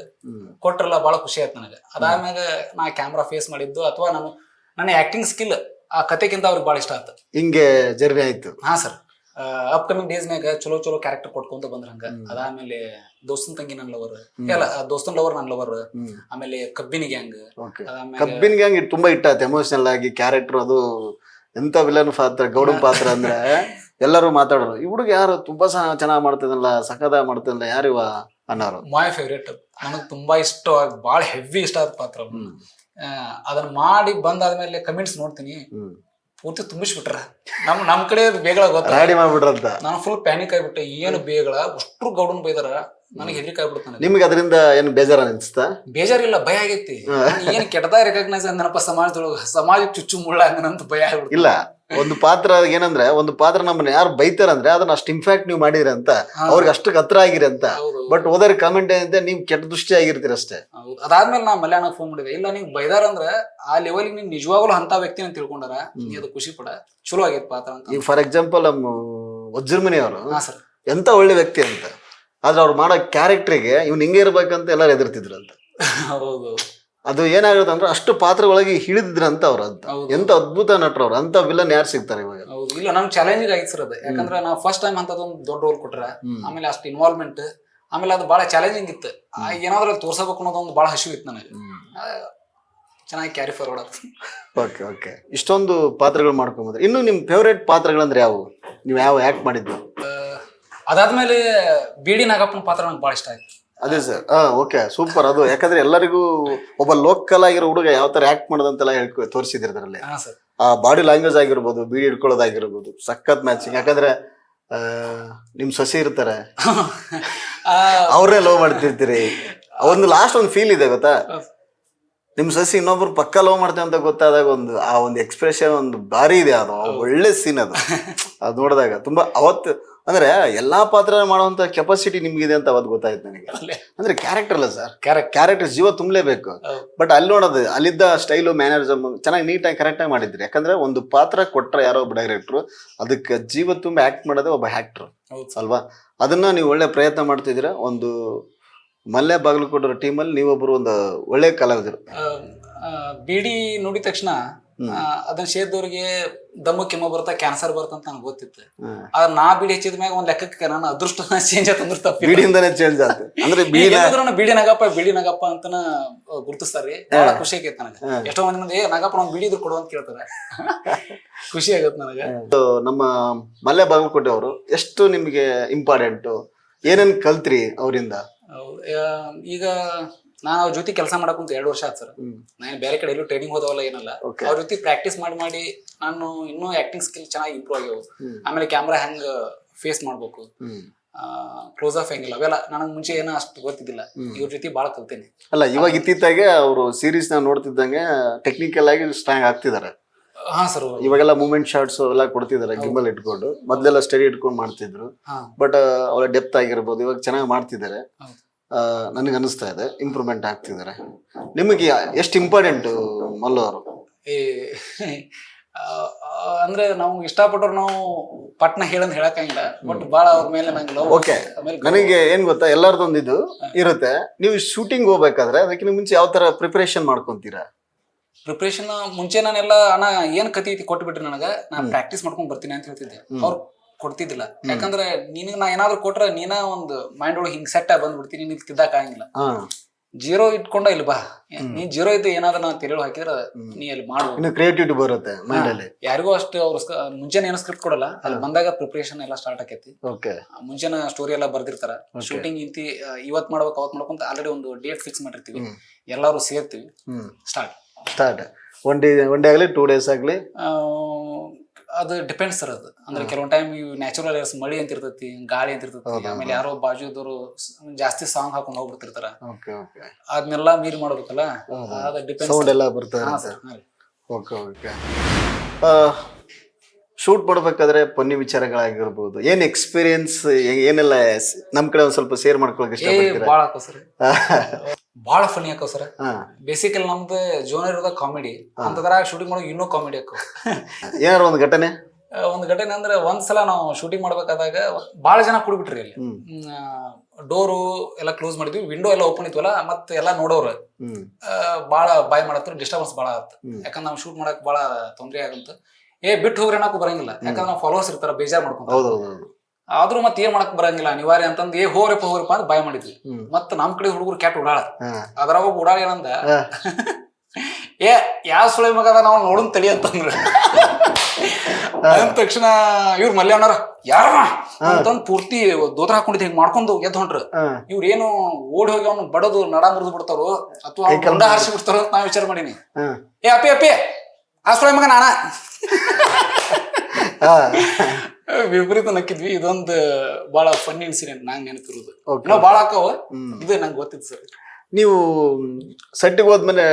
ಕೊಟ್ರಲ್ಲ ಬಹಳ ಖುಷಿ ಆಯ್ತು ನನಗೆ. ಅದಾದ್ಮ್ಯಾಗ ನಾ ಕ್ಯಾಮ್ರಾ ಫೇಸ್ ಮಾಡಿದ್ದು ಅಥವಾ ನನ್ನ ಆಕ್ಟಿಂಗ್ ಸ್ಕಿಲ್ ಆ ಕತೆಗಿಂತ ಅವ್ರಿಗೆ ಬಹಳ ಇಷ್ಟ ಆಯ್ತು. ಹಿಂಗೆ ಜರ್ನಿ ಆಯ್ತು. ಹಾ ಸರ್, ಅಪ್ಕಮಿಂಗ್ ಡೇಸ್ ಮ್ಯಾಗ ಚಲೋ ಕ್ಯಾರೆಕ್ಟರ್ ಕೊಟ್ಕೊಂತ ಬಂದ್ರ ಹಂಗ. ಅದಾದ್ಮೇಲೆ ದೋಸ್ತನ್ ತಂಗಿ ನನ್ ಲವರ್, ಎಲ್ಲ ದೋಸ್ತನ್ ಲವರ್ ನನ್ ಲವರ್, ಆಮೇಲೆ ಕಬ್ಬಿನ ಗ್ಯಾಂಗ್. ಕಬ್ಬಿನ ಗ್ಯಾಂಗ್ ತುಂಬಾ ಇಟ್ಟ ಆಯ್ತು ಎಮೋಷನಲ್ ಆಗಿ ಕ್ಯಾರೆಕ್ಟರ್. ಅದು ಎಂತ ವಿಲನ್ ಪಾತ್ರ, ಗೌಡನ್ ಪಾತ್ರ ಅಂದ್ರೆ ಎಲ್ಲರೂ ಮಾತಾಡೋರು, ಈ ಹುಡುಗ ಯಾರು ತುಂಬಾ ಚೆನ್ನಾಗ್ ಮಾಡ್ತಿದ್ನಲ್ಲ, ಸಖದ ಮಾಡ್ತಿದ್ನಲ್ಲ, ಯಾರಿವ ಅನ್ನೋರು. ಮೈ ಫೇವ್ರೇಟ್, ನನಗ್ ತುಂಬಾ ಇಷ್ಟ, ಬಾಳ ಹೆವಿ ಇಷ್ಟ ಆದ ಪಾತ್ರ. ಅದನ್ನ ಮಾಡಿ ಬಂದಾದ್ಮೇಲೆ ಕಮೆಂಟ್ಸ್ ನೋಡ್ತೀನಿ, ಪೂರ್ತಿ ತುಂಬಿಸ್ಬಿಟ್ರ. ನಮ್ ಕಡೆ ಬೇಗಳ ಗೊತ್ತ, ನಾನು ಫುಲ್ ಪ್ಯಾನಿಕ್ ಆಗ್ಬಿಟ್ಟೆ. ಏನು ಬೇಗಳ ಅಷ್ಟ್ರು ಗೌಡನ್ ಬೈದಾರ, ನನಗೆ ಹೆದರಿಕೆ ಆಗ್ಬಿಡ್ತಾನೆ. ನಿಮ್ಗೆ ಅದರಿಂದ ಏನು ಬೇಜಾರ ಅನಿಸ್ತಾ? ಬೇಜಾರಿಲ್ಲ, ಭಯ ಆಗೈತಿ. ಏನ್ ಕೆಟ್ಟದಾಗ ರೆಕಗ್ನೈಸ್ ಅಂದನಪ್ಪ ಸಮಾಜದೊಳಗ, ಸಮಾಜ ಚುಚ್ಚು ಮುಳ್ಳ ಅಂದನಂತ ಭಯ ಆಗ್ಬಿಡ್ತು. ಇಲ್ಲ, ಒಂದು ಪಾತ್ರ ಏನಂದ್ರೆ, ಒಂದು ಪಾತ್ರ ನಮ್ಮನ್ನ ಯಾರು ಬೈತಾರಂದ್ರೆ ಅದನ್ನ ಅಷ್ಟು ಇಂಪ್ಯಾಕ್ಟ್ ನೀವು ಮಾಡಿರಿ ಅಂತ, ಅವ್ರಿಗೆ ಅಷ್ಟು ಹತ್ರ ಆಗಿರಿ ಅಂತ. ಬಟ್ ಹೋದ್ರೆ ಕಾಮೆಂಟ್ ಏನಂತೆ, ನೀವ್ ಕೆಟ್ಟ ದೃಷ್ಟಿ ಆಗಿರ್ತೀರ ಅಷ್ಟೇ. ಅದಾದ್ಮೇಲೆ ನಾ ಮಲ್ಯಾಣ ಫೋನ್ ಮಾಡಿದೆ. ಇಲ್ಲ, ನೀವ್ ಬೈದಾರಂದ್ರ ಆ ಲೆವೆಲ್ ನೀನ್ ನಿಜವಾಗ್ಲೂ ಅಂತ ವ್ಯಕ್ತಿನ ತಿಳ್ಕೊಂಡಾರ, ನೀ ಅದು ಖುಷಿ ಪಡ, ಚಲೋ ಆಗೈತ್ ಪಾತ್ರ ಅಂತ. ಈಗ ಫಾರ್ ಎಕ್ಸಾಂಪಲ್ ನಮ್ಮ ವಜ್ರಮನಿ ಅವರು ಎಂತ ಒಳ್ಳೆ ವ್ಯಕ್ತಿ ಅಂತ, ಆದ್ರೆ ಅವ್ರು ಮಾಡೋ ಕ್ಯಾರೆಕ್ಟರ್ಗೆ ಇವ್ನು ಹಿಂಗೆ ಇರ್ಬೇಕಂತ ಎಲ್ಲರೂ ಎದುರ್ತಿದ್ರು ಅಂತ. ಹೌದು, ಅದು ಏನಾಗುತ್ತೆ ಅಂದ್ರೆ ಅಷ್ಟು ಪಾತ್ರಗಳಿಗೆ ಹಿಡಿದಿದ್ರಂತ ಅವ್ರ ಅಂತ. ಎಂತ ಅದ್ಭುತ ನಟರು ಅವ್ರು, ಅಂತ ವಿಲನ್ ಯಾರು ಸಿಗ್ತಾರೆ ಇವಾಗ? ಹೌದು, ಇಲ್ಲ ನಮ್ ಚಾಲೆಂಜಿಂಗ್ ಆಗಿತ್ತು ಸರ್ ಅದು. ಯಾಕಂದ್ರೆ ನಾವು ಫಸ್ಟ್ ಟೈಮ್ ಅಂತದೊಂದು ದೊಡ್ಡ ರೋಲ್ ಕೊಟ್ರ, ಆಮೇಲೆ ಅಷ್ಟು ಇನ್ವಾಲ್ವ್ಮೆಂಟ್, ಆಮೇಲೆ ಅದು ಬಹಳ ಚಾಲೆಂಜಿಂಗ್ ಇತ್ತು. ಏನಾದ್ರೂ ತೋರ್ಸಬೇಕು ಅನ್ನೋದೊಂದು ಬಹಳ ಹಸಿವು ಇತ್ತು ನನಗೆ. ಚೆನ್ನಾಗಿ ಕ್ಯಾರಿ ಫಾರ್ವರ್ಡ್ ಆಗ್ತದೆ. ಓಕೆ, ಇಷ್ಟೊಂದು ಪಾತ್ರಗಳು ಮಾಡ್ಕೊಂಬಂದ್ರೆ ಇನ್ನು ನಿಮ್ ಫೇವ್ರೇಟ್ ಪಾತ್ರಗಳಂದ್ರೆ ಯಾವ, ನೀವು ಯಾವ ಆಕ್ಟ್ ಮಾಡಿದ್ದು? ಅದಾದ್ಮೇಲೆ ಬಿಡಿ ನಾಗಪ್ಪನ ಪಾತ್ರ ನಂಗೆ ಬಹಳ ಇಷ್ಟ ಆಯ್ತು. ಅದೇ ಸರ್, ಓಕೆ, ಸೂಪರ್. ಅದು ಯಾಕಂದ್ರೆ ಎಲ್ಲರಿಗೂ ಒಬ್ಬ ಲೋಕಲ್ ಆಗಿರೋ ಹುಡುಗ ಯಾವ ತರ ಆಕ್ಟ್ ಮಾಡೋದಂತೆಲ್ಲ ತೋರಿಸಿದ್ರಲ್ಲಿ. ಆ ಬಾಡಿ ಲ್ಯಾಂಗ್ವೇಜ್ ಆಗಿರ್ಬೋದು, ಬೀಡಿ ಹಿಡ್ಕೊಳ್ಳೋದಾಗಿರ್ಬೋದು, ಸಖತ್ ಮ್ಯಾಚಿಂಗ್. ಯಾಕಂದ್ರೆ ನಿಮ್ ಸೊಸೆ ಇರ್ತಾರೆ, ಅವ್ರನ್ನೇ ಲವ್ ಮಾಡ್ತಿರ್ತೀರಿ. ಒಂದು ಲಾಸ್ಟ್ ಒಂದು ಫೀಲ್ ಇದೆ ಗೊತ್ತಾ, ನಿಮ್ ಸಸಿ ಇನ್ನೊಬ್ರು ಪಕ್ಕ ಲವ್ ಮಾಡ್ತೇವೆ ಅಂತ ಗೊತ್ತಾದಾಗ ಒಂದು ಎಕ್ಸ್ಪ್ರೆಷನ್ ಒಂದು ಭಾರಿ ಇದೆ. ಅದು ಒಳ್ಳೆ ಸೀನ್ ಅದು ನೋಡಿದಾಗ ತುಂಬಾ. ಅವತ್ತು ಅಂದ್ರೆ ಎಲ್ಲಾ ಪಾತ್ರ ಮಾಡುವಂತ ಕೆಪಾಸಿಟಿ ನಿಮ್ಗಿದೆ ಅಂತ ಅವತ್ತು ಗೊತ್ತಾಯ್ತು ನನಗೆ. ಅಲ್ಲೇ ಅಂದ್ರೆ ಕ್ಯಾರೆಕ್ಟರ್ ಅಲ್ಲ ಸರ್, ಕ್ಯಾರೆಕ್ಟ್ ಕ್ಯಾರೆಕ್ಟರ್ ಜೀವ ತುಂಬಲೇಬೇಕು. ಹೌದು. ಬಟ್ ಅಲ್ಲಿ ನೋಡೋದು ಅಲ್ಲಿದ್ದ ಸ್ಟೈಲು ಮ್ಯಾನರಿಸಮ್ ಚೆನ್ನಾಗಿ ನೀಟಾಗಿ ಕರೆಕ್ಟಾಗಿ ಮಾಡಿದ್ರಿ. ಯಾಕಂದ್ರೆ ಒಂದು ಪಾತ್ರ ಕೊಟ್ರೆ ಯಾರೋ ಒಬ್ಬ ಡೈರೆಕ್ಟ್ರು ಅದಕ್ಕೆ ಜೀವ ತುಂಬಿ ಆಕ್ಟ್ ಮಾಡೋದೇ ಒಬ್ಬ ಆಕ್ಟರ್ ಹೌದು. ಅಲ್ವಾ. ಅದನ್ನ ನೀವು ಒಳ್ಳೆ ಪ್ರಯತ್ನ ಮಾಡ್ತಿದ್ದೀರಾ. ಒಂದು ಮಲ್ಲೆ ಬಾಗಲಕೋಟೆ ಟೀಮಲ್ಲಿ ನೀವೊಬ್ಬರು ಒಂದು ಒಳ್ಳೆ ಕಲಾವಿದರು. ಬಿಡಿ ನೋಡಿದ ತಕ್ಷಣ ಅದನ್ನ ಸೇದವ್ರಿಗೆ ದಮ್ಮು ಕೆಮ್ಮ ಬರ್ತಾ ಕ್ಯಾನ್ಸರ್ ಬರ್ತಾ ಅಂತ ನನಗೆ ಗೊತ್ತಿತ್ತು. ಆದ್ರೆ ನಾ ಬಿಡಿ ಹಚ್ಚಿದ ಮ್ಯಾಗ ಒಂದ್ ಲೆಕ್ಕಕ್ಕೆ ನನ್ನ ಅದೃಷ್ಟ ಚೇಂಜ್ ಆತಂದ್ರೆ ತಪ್ಪಿ ಬೀಡಿಯಿಂದಾನೇ ಚೇಂಜ್ ಆಯ್ತು. ಅಂದ್ರೆ ಬಿಡಿ ನಗಪ್ಪ ಅಂತನ ಗುರುತಿಸ್ತಾರ್ರಿ. ಬಹಳ ಖುಷಿ ಆಗೈತೆ ನನಗೆ. ಎಷ್ಟೋ ಮಂದಿ ನಗಪ್ಪ ನಾವು ಬಿಡಿ ಇದ್ರು ಕೊಡು ಅಂತ ಕೇಳ್ತಾರೆ. ಖುಷಿ ಆಗತ್ತೆ ನನಗೆ. ನಮ್ಮ ಮಲ್ಲೆ ಬಾಗಲಕೋಟೆ ಅವರು ಎಷ್ಟು ನಿಮ್ಗೆ ಇಂಪಾರ್ಟೆಂಟ್, ಏನೇನ್ ಕಲ್ತ್ರಿ ಅವರಿಂದ? ಈಗ ನಾನು ಅವ್ರ ಜೊತೆ ಕೆಲಸ ಮಾಡಕ್ಕಂತ 2 ವರ್ಷ ಆಯ್ತು ಸರ್. ನಾನು ಬೇರೆ ಕಡೆ ಎಲ್ಲೂ ಟ್ರೈನಿಂಗ್ ಹೋದವಲ್ಲ ಏನಲ್ಲ. ಅವ್ರ ಜೊತೆ ಪ್ರಾಕ್ಟೀಸ್ ಮಾಡಿ ನಾನು ಇನ್ನೂ ಆಕ್ಟಿಂಗ್ ಸ್ಕಿಲ್ ಚೆನ್ನಾಗಿ ಇಂಪ್ರೂವ್ ಆಗ್ಯಾವ. ಆಮೇಲೆ ಕ್ಯಾಮ್ರಾ ಹೆಂಗ್ ಫೇಸ್ ಮಾಡ್ಬೇಕು, ಕ್ಲೋಸ್ ಆಫ್ ಹೆಂಗಿಲ್ಲ, ಅವೆಲ್ಲ ನನಗೆ ಮುಂಚೆ ಏನೋ ಅಷ್ಟು ಗೊತ್ತಿದ್ದಿಲ್ಲ. ಇವ್ರ ಜೊತೆ ಭಾಳ ಕಲ್ತೇನೆ. ಅಲ್ಲ, ಇವಾಗ ಇತ್ತಿತ್ತಾಗೆ ಅವರು ಸೀರೀಸ್ ನ ನೋಡ್ತಿದ್ದಂಗೆ ಟೆಕ್ನಿಕಲ್ ಆಗಿ ಸ್ಟ್ರಾಂಗ್ ಆಗ್ತಿದ್ದಾರೆ. ಹಾ ಸರ್. ಇವಾಗೆಲ್ಲ ಮೂಮೆಂಟ್ ಶಾರ್ಟ್ಸ್ ಎಲ್ಲ ಕೊಡ್ತಿದ್ದಾರೆ ಗಿಂಬಲ್ ಇಟ್ಕೊಂಡು. ಮೊದ್ಲೆಲ್ಲ ಸ್ಟಡಿ ಇಟ್ಕೊಂಡು ಮಾಡ್ತಿದ್ರು. ಬಟ್ ಅವಳ ಡೆಪ್ತ್ ಆಗಿರ್ಬೋದು ಇವಾಗ ಚೆನ್ನಾಗಿ ಮಾಡ್ತಿದ್ದಾರೆ. ನನಗೆ ಅನಿಸ್ತಾ ಇದೆ ಇಂಪ್ರೂವ್ಮೆಂಟ್ ಆಗ್ತಿದ್ದಾರೆ. ನಿಮಗೆ ಎಷ್ಟು ಇಂಪಾರ್ಟೆಂಟ್ ಮಲ್ಲು ಅವರು? ಅಂದ್ರೆ ನಾವು ಇಷ್ಟಪಟ್ಟರು ನಾವು ಪಟ್ನ ಹೇಳಂದ್ ಹೇಳಕ್ಕಾಗಿಲ್ಲ. ಬಟ್ ಬಾಳ ಅವ್ರ ಮೇಲೆ ನಂಗೆ ಲವ್. ಓಕೆ, ನನಗೆ ಏನ್ ಗೊತ್ತಾ, ಎಲ್ಲಾರ್ದೊಂದು ಇದು ಇರುತ್ತೆ. ನೀವು ಶೂಟಿಂಗ್ ಹೋಗ್ಬೇಕಾದ್ರೆ ಅದಕ್ಕಿಂತ ಮುಂಚೆ ಯಾವ ತರ ಪ್ರಿಪರೇಷನ್ ಮಾಡ್ಕೊಂತೀರಾ? ಪ್ರಿಪ್ರೇಷನ್ ಮುಂಚೆ ನಾನೆಲ್ಲ ಅಣ್ಣ ಏನ್ ಕತಿ ಐತಿ ಕೊಟ್ಬಿಟ್ರಿ ನನಗ, ನಾನು ಪ್ರಾಕ್ಟೀಸ್ ಮಾಡ್ಕೊಂಡ್ ಬರ್ತೀನಿ ಅಂತ ಹೇಳ್ತಿದ್ದೆ. ಅವ್ರು ಕೊಡ್ತಿದ್ದಿಲ್ಲ. ಯಾಕಂದ್ರೆ ನಿನಗ್ ನಾ ಏನಾದ್ರು ಕೊಟ್ರೆ ನೀನ ಒಂದು ಮೈಂಡ್ ಒಳಗೆ ಹಿಂಗ್ ಸೆಟ್ ಆಗಿ ಬಂದ್ಬಿಡ್ತೀನಿ, ನಿನಗೆ ತಿದ್ದಕ್ ಆಗಂಗಿಲ್ಲ. ಜೀರೋ ಇಟ್ಕೊಂಡ ಇಲ್ಲಿ ಬಾ, ನೀ ಜೀರೋ ಇದ್ದು ಏನಾದ್ರು ನಾ ತಿರುಳು ಹಾಕಿದ್ರ ನೀ ಅಲ್ಲಿ ಮಾಡ್ಬೋದು. ಕ್ರಿಯೇಟಿವಿಟಿ ಬರುತ್ತೆ ಮೈಂಡ್ ಅಲ್ಲಿ. ಯಾರಿಗೂ ಅಷ್ಟು ಅವ್ರ ಮುಂಚೆನೆ ಏನೋ ಸ್ಕ್ರಿಪ್ಟ್ ಕೊಡಲ್ಲ. ಅಲ್ಲಿ ಬಂದಾಗ ಪ್ರಿಪ್ರೇಷನ್ ಎಲ್ಲ ಸ್ಟಾರ್ಟ್ ಆಕೈತಿ. ಮುಂಚೆನ ಸ್ಟೋರಿ ಎಲ್ಲ ಬರ್ದಿರ್ತಾರ. ಶೂಟಿಂಗ್ ಇಂತಿ ಇವತ್ ಮಾಡ್ಬೇಕು ಅವತ್ ಮಾಡ್ಕೊಂತ ಆಲ್ರೆಡಿ ಒಂದು ಡೇಟ್ ಫಿಕ್ಸ್ ಮಾಡಿರ್ತೀವಿ. ಎಲ್ಲಾರು ಸೇರ್ತೀವಿ. ಸ್ಟಾರ್ಟ್ ಒನ್ ಡೇ ಆಗ್ಲಿ 2 days ಆಗ್ಲಿ ಅದು ಡಿಪೆಂಡ್ಸ್ ಸರ್. ಅದು ಅಂದ್ರೆ ಕೆಲವೊಂದ್ ಟೈಮ್ ನ್ಯಾಚುರಲ್ ಏರ್ಸ್ ಮಳಿ ಅಂತ ಇರ್ತೈತಿ, ಗಾಳಿ ಅಂತ ಇರ್ತೈತಿ. ಆಮೇಲೆ ಯಾರೋ ಬಾಜುದವರು ಜಾಸ್ತಿ ಸಾಂಗ್ ಹಾಕೊಂಡ್ ಹೋಗ್ಬಿಡ್ತಿರ್ತಾರ. ಅದನ್ನೆಲ್ಲ ಮೀರಿ ಮಾಡ್ಬೇಕಲ್ಲ, ಅದ ಡಿಪೆಂಡ್ಸ್. ಶೂಟ್ ಮಾಡ್ಬೇಕಾದ್ರೆ ಪನ್ನಿ ವಿಚಾರಗಳಾಗಿರ್ಬೋದು, ಏನ್ ಎಕ್ಸ್ಪೀರಿಯನ್ಸ್ ಏನೆಲ್ಲ ನಮ್ ಕಡೆ ಒಂದ್ ಸ್ವಲ್ಪ ಶೇರ್ ಮಾಡ್ಕೊಳಕ್ ಇಷ್ಟಪಡ್ತೀರಾ? ಬಾಳ ಹಾಕೋ ಸರ್, ಬಾಳ ಫನಿ ಹಾಕೋ ಸರ್. ಬೇಸಿಕಲಿ ನಮ್ದು ಜೋನರ್ ಇರೋದ ಕಾಮಿಡಿ ಅಂತದ್ರಾಗ ಶೂಟಿಂಗ್ ಮಾಡೋ ಇನ್ನೂ ಕಾಮಿಡಿ ಹಾಕೋ. ಏನಾರ ಒಂದ್ ಘಟನೆ ಅಂದ್ರೆ ಒಂದ್ಸಲ ನಾವು ಶೂಟಿಂಗ್ ಮಾಡ್ಬೇಕಾದಾಗ ಬಾಳ ಜನ ಕುಡ್ಬಿಟ್ರಿ ಅಲ್ಲಿ. ಡೋರು ಎಲ್ಲ ಕ್ಲೋಸ್ ಮಾಡಿದ್ವಿ, ವಿಂಡೋ ಎಲ್ಲ ಓಪನ್ ಇದ್ವಲ್ಲ, ಮತ್ತೆ ಎಲ್ಲ ನೋಡೋರು ಬಾಳ ಬಾಯ್ ಮಾಡತ್ರ ಡಿಸ್ಟರ್ಬೆನ್ಸ್ ಬಾಳ ಆಗುತ್ತೆ. ಯಾಕಂದ್ರೆ ನಾವು ಶೂಟ್ ಮಾಡಕ್ ಬಾಳ ತೊಂದ್ರೆ ಆಗಂತ. ಬಿಟ್ಟು ಹೋಗ್ರಿ ಅನ್ನಕ್ಕೂ ಬರಂಗಿಲ್ಲ, ಯಾಕಂದ್ರೆ ನಾವು ಫಾಲೋವರ್ಸ್ ಇರ್ತಾರ, ಬೇಜಾರ್ ಮಾಡ್ಕೊಂತ. ಆದ್ರೂ ಮತ್ತೆ ಏನ್ ಮಾಡಕ್ ಬರಂಗಿಲ್ಲ, ಅನಿವಾರ್ಯ ಅಂತಂದ್ ಹೋಗ್ರಪ್ಪ ಅಂತ ಬಾಯ್ ಮಾಡಿದ್ವಿ. ಮತ್ ನಮ್ ಕಡೆ ಹುಡುಗರು ಕ್ಯಾಟ್ ಉಡಾಳ. ಅದ್ರಾಗ ಒಬ್ಬ ಉಡಾಳ ಏನಂದ, ಯಾವ ಸುಳಿ ಮಗದ ನಾವು ನೋಡನ್ ತಡಿ ಅಂತಂದ್ರ. ಅಂದ ತಕ್ಷಣ ಇವ್ರ ಮಲ್ಯಾವನಾರ ಯಾರ ಅಂತಂದ್ ಪೂರ್ತಿ ದೋತ್ರ ಹಾಕೊಂಡಿದ್ ಹಿಂಗ್ ಮಾಡ್ಕೊಂಡು ಎದ್ದು ಹೊಂಟ್ರ. ಇವ್ರ ಏನು ಓಡಿ ಹೋಗಿ ಅವ್ನು ಬಡದು ನಡ ಮುರಿದು ಬಿಡ್ತಾರೋ ಅಥವಾ ಗಂಡ ಹಾರಿಸಿ ಬಿಡ್ತಾರೋ ಅಂತ ನಾ ವಿಚಾರ ಮಾಡೀನಿ. ಅಪ್ಪಿ ಆ ಸುಳಿ ಮಗ ನಾನ ವಿಪರೀತ ನಕ್ಕಿದ್ವಿ. ಇದೊಂದು ಬಹಳ ಫನ್ನಿ ಇನ್ಸಿಡೆಂಟ್ ನಂಗೆ ನೆನಪಿರುದು. ನಾವು ಬಾಳ ಹಾಕವ, ಇದು ನಂಗೆ ಗೊತ್ತಿತ್ತು ಸರ್. ನೀವು ಸೆಟ್ಟಿಗೆ ಹೋದ್ಮೇಲೆ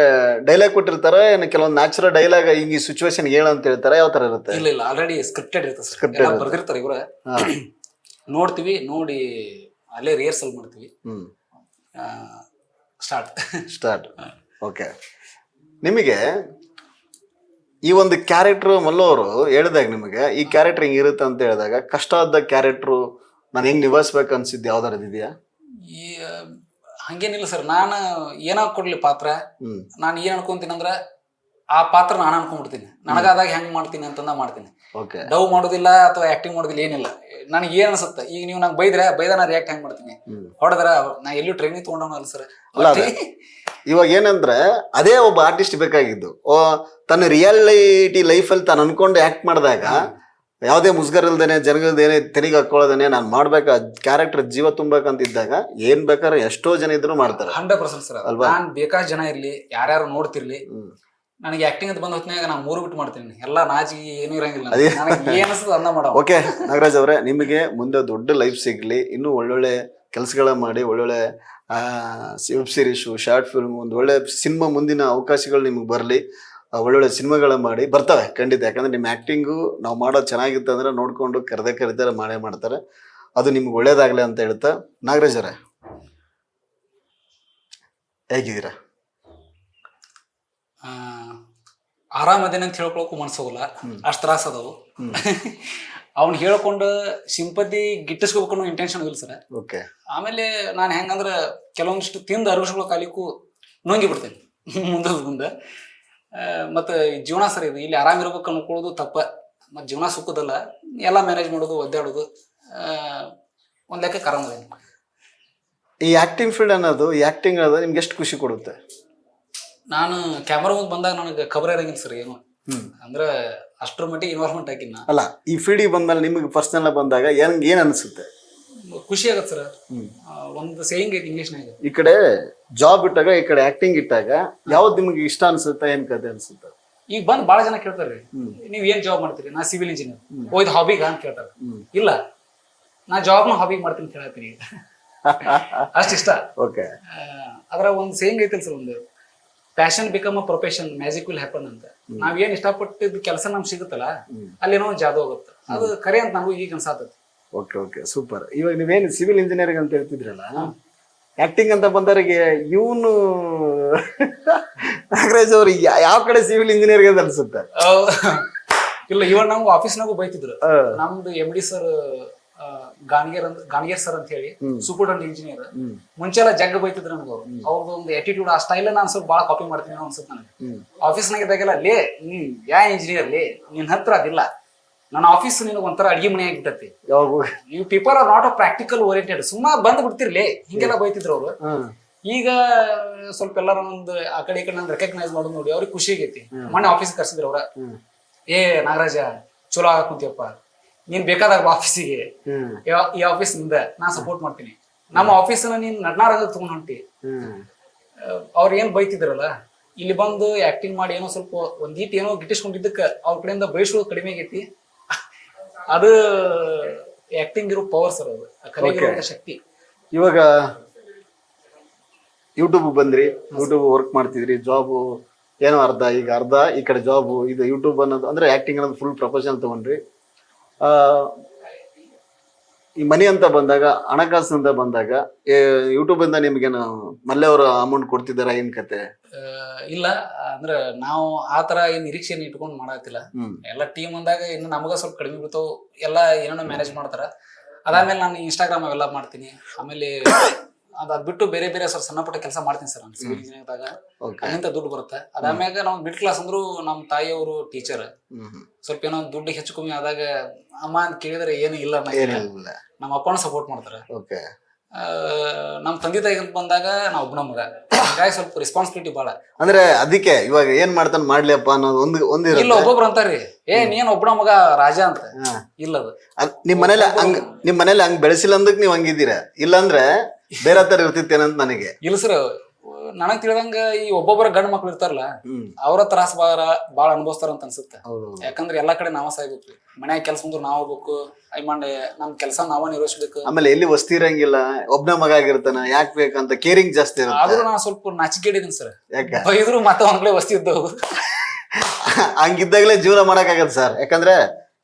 ಡೈಲಾಗ್ ಕೊಟ್ಟಿರ್ತಾರ, ಏನು ಕೆಲವೊಂದು ನ್ಯಾಚುರಲ್ ಡೈಲಾಗ್ ಹಿಂಗ್ ಈ ಸಿಚುವೇಶನ್ ಹೇಳ ಅಂತ ಹೇಳ್ತಾರ? ಯಾವ ತರ ಇರುತ್ತೆ? ಇಲ್ಲ ಆಲ್ರೆಡಿ ಸ್ಕ್ರಿಪ್ಟೆಡ್ ಇರುತ್ತೆ ಸರ್, ಬರ್ದಿರ್ತಾರೆ ಇವ್ರ. ನೋಡ್ತೀವಿ, ನೋಡಿ ಅಲ್ಲೇ ರಿಹರ್ಸಲ್ ಮಾಡ್ತೀವಿ. ಸ್ಟಾರ್ಟ್. ಓಕೆ, ನಿಮಗೆ ಈ ಒಂದು ಕ್ಯಾರೆಕ್ಟರ್ ಮಲ್ಲು ಅವರು ಹೇಳಿದಾಗ, ನಿಮಗೆ ಈ ಕ್ಯಾರೆಕ್ಟರ್ ಹಿಂಗ್ ಇರುತ್ತೆ ಅಂತ ಹೇಳಿದಾಗ ಕಷ್ಟವಾದ ಕ್ಯಾರೆಕ್ಟರ್ ನಾನು ಹೆಂಗ್ ನಿಭಾಯಿಸ್ಬೇಕು ಅನ್ಸಿದ್ದು ಯಾವ್ದಾರ ಇದೆಯಾ? ಹಂಗೇನಿಲ್ಲ ಸರ್. ನಾನು ಏನಾಗ ಕೊಡ್ಲಿ ಪಾತ್ರ, ನಾನು ಏನ್ ಅನ್ಕೊಂತೀನಿ ಅಂದ್ರ ಆ ಪಾತ್ರ ನಾನು ಅನ್ಕೊಂಡ್ಬಿಡ್ತೀನಿ. ನನಗಾದಾಗ ಹೆಂಗ್ ಮಾಡ್ತೀನಿ ಅಂತಂದ ಮಾಡ್ತೀನಿ. ಡವ್ ಮಾಡೋದಿಲ್ಲ ಅಥವಾ ಆಕ್ಟಿಂಗ್ ಮಾಡೋದಿಲ್ಲ, ಏನಿಲ್ಲ. ನನಗೆ ಏನ್ ಅನ್ಸುತ್ತೆ, ಈಗ ನೀವು ನಂಗೆ ಬೈದ ನಾ ರಿಯಾಕ್ಟ್ ಹೆಂಗ್ ಮಾಡ್ತೀನಿ, ಹೊಡೆದ್ರ ನಾ ಎಲ್ಲೂ ಟ್ರೈನಿಂಗ್ ತಗೊಂಡವನಲ್ಲ ಸರ್. ಇವಾಗ ಏನಂದ್ರೆ ಅದೇ ಒಬ್ಬ ಆರ್ಟಿಸ್ಟ್ ಬೇಕಾಗಿದ್ದು. ತನ್ನ ರಿಯಾಲಿಟಿ ಲೈಫಲ್ಲಿ ತಾನು ಅನ್ಕೊಂಡು ಆಕ್ಟ್ ಮಾಡಿದಾಗ ಯಾವುದೇ ಮುಸ್ಗರ್ ಇಲ್ದೇನೆ, ಜನಗಳ್ದೇನೆ ತೆರಿಗೆ ಹಾಕೊಳ್ಳೋದೇನೆ ನಾನು ಮಾಡ್ಬೇಕಾ ಕ್ಯಾರೆಕ್ಟರ್ ಜೀವ ತುಂಬಬೇಕಂತಿದ್ದಾಗ ಏನ್ ಬೇಕಾದ್ರೆ ಎಷ್ಟೋ ಜನ ಇದ್ರು ಮಾಡ್ತಾರೆ. 100% ಸರ್ ಅಲ್ವಾ. ನಾನ್ ಬೇಕಾದ ಜನ ಇರ್ಲಿ, ಯಾರ್ಯಾರು ನೋಡ್ತಿರ್ಲಿ, ನನಗೆ ಆಕ್ಟಿಂಗ್ ಅಂತ ಬಂದ ಹೊತ್ತಿನಾಗ ನಾನು 3 ಬಿಟ್ಟು ಮಾಡ್ತೀನಿ. ಎಲ್ಲಾ ನಾಚಿ ಏನು ಇರಂಗಿಲ್ಲ, ಏನ್ ಅನ್ಸುತ್ತೆ ಅನ್ನ ಮಾಡೋ. ಓಕೆ ನಾಗರಾಜ್ ಅವರೇ, ನಿಮಗೆ ಮುಂದೆ ದೊಡ್ಡ ಲೈಫ್ ಸಿಗ್ಲಿ, ಇನ್ನೂ ಒಳ್ಳೊಳ್ಳೆ ಕೆಲಸಗಳ ಮಾಡಿ, ಒಳ್ಳೊಳ್ಳೆ ವೆಬ್ ಸೀರೀಸು, ಶಾರ್ಟ್ ಫಿಲ್ಮ್, ಒಂದು ಒಳ್ಳೆ ಸಿನಿಮಾ ಮುಂದಿನ ಅವಕಾಶಗಳು ನಿಮ್ಗೆ ಬರಲಿ. ಒಳ್ಳೊಳ್ಳೆ ಸಿನಿಮಾಗಳ ಮಾಡಿ ಬರ್ತವೆ ಖಂಡಿತ. ಯಾಕಂದ್ರೆ ನಿಮ್ಮ ಆ್ಯಕ್ಟಿಂಗು ನಾವು ಮಾಡೋದು ಚೆನ್ನಾಗಿತ್ತು ಅಂದ್ರೆ ನೋಡಿಕೊಂಡು ಕರೀತಾರೆ ಮಾಡೇ ಮಾಡ್ತಾರೆ. ಅದು ನಿಮ್ಗೆ ಒಳ್ಳೇದಾಗಲಿ ಅಂತ ಹೇಳ್ತಾ, ನಾಗರಾಜ್ ಅವರೇ ಹೇಗಿದ್ದೀರಾ? ಆರಾಮದೇನೆ ಅಂತ ಹೇಳ್ಕೊಳಕ್ಕೂ ಮನ್ಸೋಗಲ್ಲ, ಅಷ್ಟು ತ್ರಾಸ ಅದಾವು. ಅವ್ನು ಹೇಳ್ಕೊಂಡು ಸಿಂಪತಿ ಗಿಟ್ಟಿಸ್ಕೋಬೇಕು ಅನ್ನೋ ಇಂಟೆನ್ಷನ್ ಇಲ್ಲ ಸರ್. ಓಕೆ. ಆಮೇಲೆ ನಾನು ಹೆಂಗಂದ್ರೆ ಕೆಲವೊಂದಿಷ್ಟು ತಿಂದು ಅರಗಿಸ್ಕೊಳ್ಳೋ ಕಾಲಿಕ್ಕೂ ನುಂಗಿ ಬಿಡ್ತೇನೆ ಮುಂದೆ. ಮತ್ತು ಜೀವನ ಸರ್ ಇದು, ಇಲ್ಲಿ ಆರಾಮಿರ್ಬೇಕು ಅನ್ಕೊಳ್ಳೋದು ತಪ್ಪ. ಮತ್ತು ಜೀವನ ಸುಖದಲ್ಲ, ಎಲ್ಲ ಮ್ಯಾನೇಜ್ ಮಾಡೋದು, ಒದ್ದಾಡೋದು ಒಂದು ಲೆಕ್ಕ ಆರಾಮದೇನೆ. ಈ ಆ್ಯಕ್ಟಿಂಗ್ ಫೀಲ್ಡ್ ಅನ್ನೋದು, ಈ ಆ್ಯಕ್ಟಿಂಗ್ ಅನ್ನೋದು ನಿಮ್ಗೆ ಎಷ್ಟು ಖುಷಿ ಕೊಡುತ್ತೆ? ನಾನು ಕ್ಯಾಮ್ರಾ ಮುಂದೆ ಬಂದಾಗ ನನಗೆ ಖಬರ್ ಇರಂಗಿಲ್ಲ ಸರ್ ಏನು, ಅಂದ್ರೆ ಅಷ್ಟರ ಮಟ್ಟಿಗೆ ಇನ್ವಾಲ್ವ್ಮೆಂಟ್ ಹಾಕಿನ. ಅಲ್ಲ, ಈ ಫೀಲ್ಡಿಗೆ ಬಂದ್ಮೇಲೆ ನಿಮಗೆ ಪರ್ಸನಲ್ ಬಂದಾಗ ಏನ್ ಅನಿಸುತ್ತೆ? ಖುಷಿ ಆಗತ್ತೆ ಸರ್. ಒಂದು ಸೇಯಿಂಗ್ ಐತಿ ಇಂಗ್ಲೀಷ್ನಾಗ, ಈ ಕಡೆ ಜಾಬ್ ಇಟ್ಟಾಗ ಈ ಕಡೆ ಆಕ್ಟಿಂಗ್ ಇಟ್ಟಾಗ ಯಾವ್ದು ನಿಮ್ಗೆ ಇಷ್ಟ ಅನ್ಸುತ್ತೆ, ಏನ್ ಕತೆ ಅನ್ಸುತ್ತೆ? ಈಗ ಬಂದು ಭಾಳ ಜನ ಕೇಳ್ತಾರೆ, ನೀವ್ ಏನ್ ಜಾಬ್ ಮಾಡ್ತೀರಿ? ನಾ ಸಿವಿಲ್ ಇಂಜಿನಿಯರ್. ಓ ಇದು ಹಾಬಿಗ ಅಂತ ಕೇಳ್ತಾರೆ. ಇಲ್ಲ, ನಾ ಜಾಬ್ನ ಹಾಬಿಗೆ ಮಾಡ್ತೀನಿ ಅಂತ ಹೇಳತ್ತೀನಿ ಈಗ. ಅಷ್ಟಿಷ್ಟ. ಓಕೆ. ಅದ್ರ ಒಂದು ಸೇಯಿಂಗ್ ಐತಲ್ ಸರ್, ಒಂದು passion become a profession, magic will happen ಅಂತ. ನಾವೇನ್ ಇಷ್ಟಪಟ್ಟಿದ್ ಕೆಲಸ ನಮ್ಗೆ ಸಿಗುತ್ತಲ್ಲ, ಅಲ್ಲೇನೋ ಒಂದು ಜಾದು ಹೋಗುತ್ತೆ. ಅದು ಕರೆ ಅಂತ ನನಗೂ ಈಗ ಅನ್ಸಾತೈತಿ. Okay okay, super. ಇವಾಗ ನೀವೇನು ಸಿವಿಲ್ ಇಂಜಿನಿಯರಿಂಗ್ ಅಂತ ಹೇಳ್ತಿದ್ರಲ್ಲ, ಆಕ್ಟಿಂಗ್ ಅಂತ ಬಂದವರಿಗೆ ಇವನು ನಾಗರಾಜ್ ಅವ್ರು ಯಾವ ಕಡೆ ಸಿವಿಲ್ ಇಂಜಿನಿಯರಿಂಗ್ ಅಂತ ಅನ್ಸುತ್ತೆ? ಇಲ್ಲ, ಇವಾಗ ನಮ್ಗೆ ಆಫೀಸ್ನಾಗೂ ಬೈತಿದ್ರು. ನಮ್ದು MD ಸರ್ ಗಾಣಿಗೇರ್ ಸರ್ ಅಂತ ಹೇಳಿ, ಸೂಪರ್ಡೆಂಟ್ ಇಂಜಿನಿಯರ್. ಮುಂಚೆಲ್ಲ ಜಗ್ ಬೈತಿದ್ರು ನನಗೆ ಅವ್ರು. ಅವ್ರದ್ದು ಒಂದು ಆಟಿಟ್ಯೂಡ್, ಆ ಸ್ಟೈಲ್ ನಾನು ಸ್ವಲ್ಪ ಭಾಳ ಕಾಪಿ ಮಾಡ್ತೀನಿ ಅನ್ಸುತ್ತೆ ನನಗೆ. ಆಫೀಸ್ನಾಗ ಇದ್ದಾಗೆಲ್ಲ, ಲೇ ಯಾ ಇಂಜಿನಿಯರ್ ಲೇ, ನಿನ್ ಹತ್ರ ಅದಿಲ್ಲ, ನನ್ನ ಆಫೀಸ್ ನಿನಗೆ ಒಂಥರ ಅಡಿಗೆ ಮನೆ ಆಗಿಬಿಟ್ಟತಿ. You people are not a practical oriented, ಸುಮ್ಮನೆ ಬಂದ್ ಬಿಡ್ತಿರ್ಲಿ, ಹಿಂಗೆಲ್ಲ ಬೈತಿದ್ರು ಅವ್ರು. ಈಗ ಸ್ವಲ್ಪ ಎಲ್ಲಾರ ಒಂದು ಆ ಕಡೆ ಈ ಕಡೆ ನಾನು ರೆಕಗ್ನೈಸ್ ಮಾಡೋದು ನೋಡಿ ಅವ್ರಿಗೆ ಖುಷಿ ಆಗೈತಿ. ಮೊನ್ನೆ ಆಫೀಸ್ ಕರ್ಸಿದ್ರು ಅವ್ರ, ಏ ನಾಗರಾಜ ಚಲೋ ಆಗಕ್ ಕುಂತಿಯಪ್ಪ, ನೀನ್ ಬೇಕಾದಾಗ ಆಫೀಸಿಗೆ, ಈ ಆಫೀಸ್ ನಿಂದ ನಾ ಸಪೋರ್ಟ್ ಮಾಡ್ತೀನಿ, ನಮ್ಮ ಆಫೀಸನ್ನ ನೀನ್ ನಡ್ನಾರಂಗ ತಗೊಂಡ್ ಹೊಂಟಿ. ಅವ್ರ ಏನ್ ಬೈತಿದ್ರಲ್ಲ, ಇಲ್ಲಿ ಬಂದು ಆಕ್ಟಿಂಗ್ ಮಾಡಿ ಏನೋ ಸ್ವಲ್ಪ ಒಂದೀಟ್ ಏನೋ ಗಿಟ್ಟಿಸ್ಕೊಂಡಿದ್ದಕ್ಕೆ ಅವ್ರ ಕಡೆಯಿಂದ ಬಯಸೋದು ಕಡಿಮೆ ಆಗೈತಿ. ಅದು ಆಕ್ಟಿಂಗ್ ಇರೋ ಪವರ್ ಸರ್, ಅದು ಕಲಿಯುವಂತ ಶಕ್ತಿ. ಇವಾಗ ಯೂಟ್ಯೂಬ್ ಬಂದ್ರಿ, ಯೂಟ್ಯೂಬ್ ವರ್ಕ್ ಮಾಡ್ತಿದ್ರಿ, ಜಾಬ್ ಏನೋ ಅರ್ಧ, ಈಗ ಅರ್ಧ ಈ ಕಡೆ ಜಾಬ್, ಇದು ಯೂಟ್ಯೂಬ್ ಅನ್ನೋದು ಅಂದ್ರೆ ಆಕ್ಟಿಂಗ್ ಅನ್ನೋದು ಫುಲ್ ಪ್ರೊಫೆಷನ್ ತಗೊಂಡ್ರಿ. ಈ ಮನಿ ಅಂತ ಬಂದಾಗ, ಹಣಕಾಸು ಅಂತ ಬಂದಾಗ, ಯೂಟ್ಯೂಬ್ ಇಂದ ನಿಮ್ಗೇನು ಮಲ್ಲೆ ಅವರು ಅಮೌಂಟ್ ಕೊಡ್ತಿದಾರ, ಏನ್ ಕತೆ? ಇಲ್ಲ, ಅಂದ್ರೆ ನಾವು ಆತರ ಏನ್ ನಿರೀಕ್ಷೆನ ಇಟ್ಕೊಂಡು ಮಾಡತ್ತಿಲ್ಲ. ಎಲ್ಲ ಟೀಮ್ ಅಂದಾಗ ಇನ್ನು ನಮಗ ಸ್ವಲ್ಪ ಕಡಿಮೆ ಬಿಡ್ತಾವ, ಎಲ್ಲ ಏನೇನೋ ಮ್ಯಾನೇಜ್ ಮಾಡ್ತಾರ. ಅದಾದ್ಮೇಲೆ ನಾನು ಇನ್ಸ್ಟಾಗ್ರಾಮ್ ಅವೆಲ್ಲ ಮಾಡ್ತೀನಿ. ಆಮೇಲೆ ಅದ್ ಬಿಟ್ಟು ಬೇರೆ ಬೇರೆ ಸರ್ ಸಣ್ಣ ಪುಟ್ಟ ಕೆಲಸ ಮಾಡ್ತೀನಿ ಸರ್ ನಾನು ಸಿವಿಲ್ ಇಂಜಿನಿಯರ್ದಾಗ. ಅಲ್ಲಿಂದ ದುಡ್ಡು ಬರುತ್ತೆ. ಅದಾದ್ಮ್ಯಾಗ ನಾವು ಮಿಡ್ ಕ್ಲಾಸ್ ಅಂದ್ರು ನಮ್ಮ ತಾಯಿಯವರು ಟೀಚರ್, ಸ್ವಲ್ಪ ಏನೋ ದುಡ್ಡು ಹೆಚ್ಚು ಕಮ್ಮಿ ಆದಾಗ ಅಮ್ಮ ಅಂತ ಕೇಳಿದ್ರೆ ಏನು ಇಲ್ಲ, ನಮ್ಮ ಅಪ್ಪನ ಸಪೋರ್ಟ್ ಮಾಡ್ತಾರೆ. ನಮ್ ತಂದೆ ತಾಯಿ ಅಂತ ಬಂದಾಗ ನಾವು ಒಬ್ಬನ ಮಗ, ಹಾಗಾಗಿ ಸ್ವಲ್ಪ ರೆಸ್ಪಾನ್ಸಿಬಿಲಿಟಿ ಬಾಳ. ಅಂದ್ರೆ ಅದಕ್ಕೆ ಇವಾಗ ಏನ್ ಮಾಡ್ತಾನ ಮಾಡ್ಲಿಯಪ್ಪ ಅನ್ನೋದು ಒಂದು ಇಲ್ಲ. ಒಬ್ಬೊಬ್ರು ಅಂತಾರ್ರಿ, ಏ ನೀನ್ ಒಬ್ಬನ ಮಗ ರಾಜ ಅಂತ. ಇಲ್ಲ, ಅದು ನಿಮ್ ಮನೇಲಿ ಹಂಗ್ ಬೆಳೆಸಿಲ್ಲ ಅಂದಕ್ ನೀವ್ ಹಂಗಿದ್ದೀರಾ, ಇಲ್ಲಾಂದ್ರೆ ಬೇರೆ ತರ ಇರ್ತಿತ್ತೇನಂತ ನನಗೆ. ಇಲ್ಲ ಸರ್, ನನಗ್ ತಿಳಿದಂಗ ಈ ಒಬ್ಬೊಬ್ಬರ ಗಂಡ್ ಮಕ್ಳು ಇರ್ತಾರಲ್ಲ, ಅವ್ರ ತ್ರಾಸ ಬಾಳ ಅನುಭವಿಸ್ತಾರ ಅಂತ ಅನ್ಸುತ್ತೆ. ಯಾಕಂದ್ರೆ ಎಲ್ಲಾ ಕಡೆ ನಾವ ಸಾಯ್ಬೇಕು, ಮನ್ಯಾಗ ಕೆಲ್ಸ ಮುಂದೆ ನಾವ್ ಹೋಗ್ಬೇಕು, ನಮ್ ಕೆಲ್ಸ ನಾವ ನಿರ್ವಹಿಸ್ಬೇಕು. ಆಮೇಲೆ ಎಲ್ಲಿ ವಸ್ತಿ ಇರಂಗಿಲ್ಲ, ಒಬ್ನ ಮಗ ಆಗಿರ್ತಾನ, ಯಾಕೆ ಬೇಕಂತ ಕೇರಿಂಗ್ ಜಾಸ್ತಿ ಇರುತ್ತೆ. ಆದ್ರೂ ನಾ ಸ್ವಲ್ಪ ನಾಚಿಕೆಡಿದೀನಿ ಸರ್, ಬೈದ್ರು ಮತ್ತೆ ಒಂದ್ಕಡೆ ವಸ್ತಿ ಇದ್ದವು. ಹಂಗಿದ್ದಾಗಲೇ ಜೀವನ ಮಾಡಕ್ ಆಗತ್ತೆ ಸರ್. ಯಾಕಂದ್ರೆ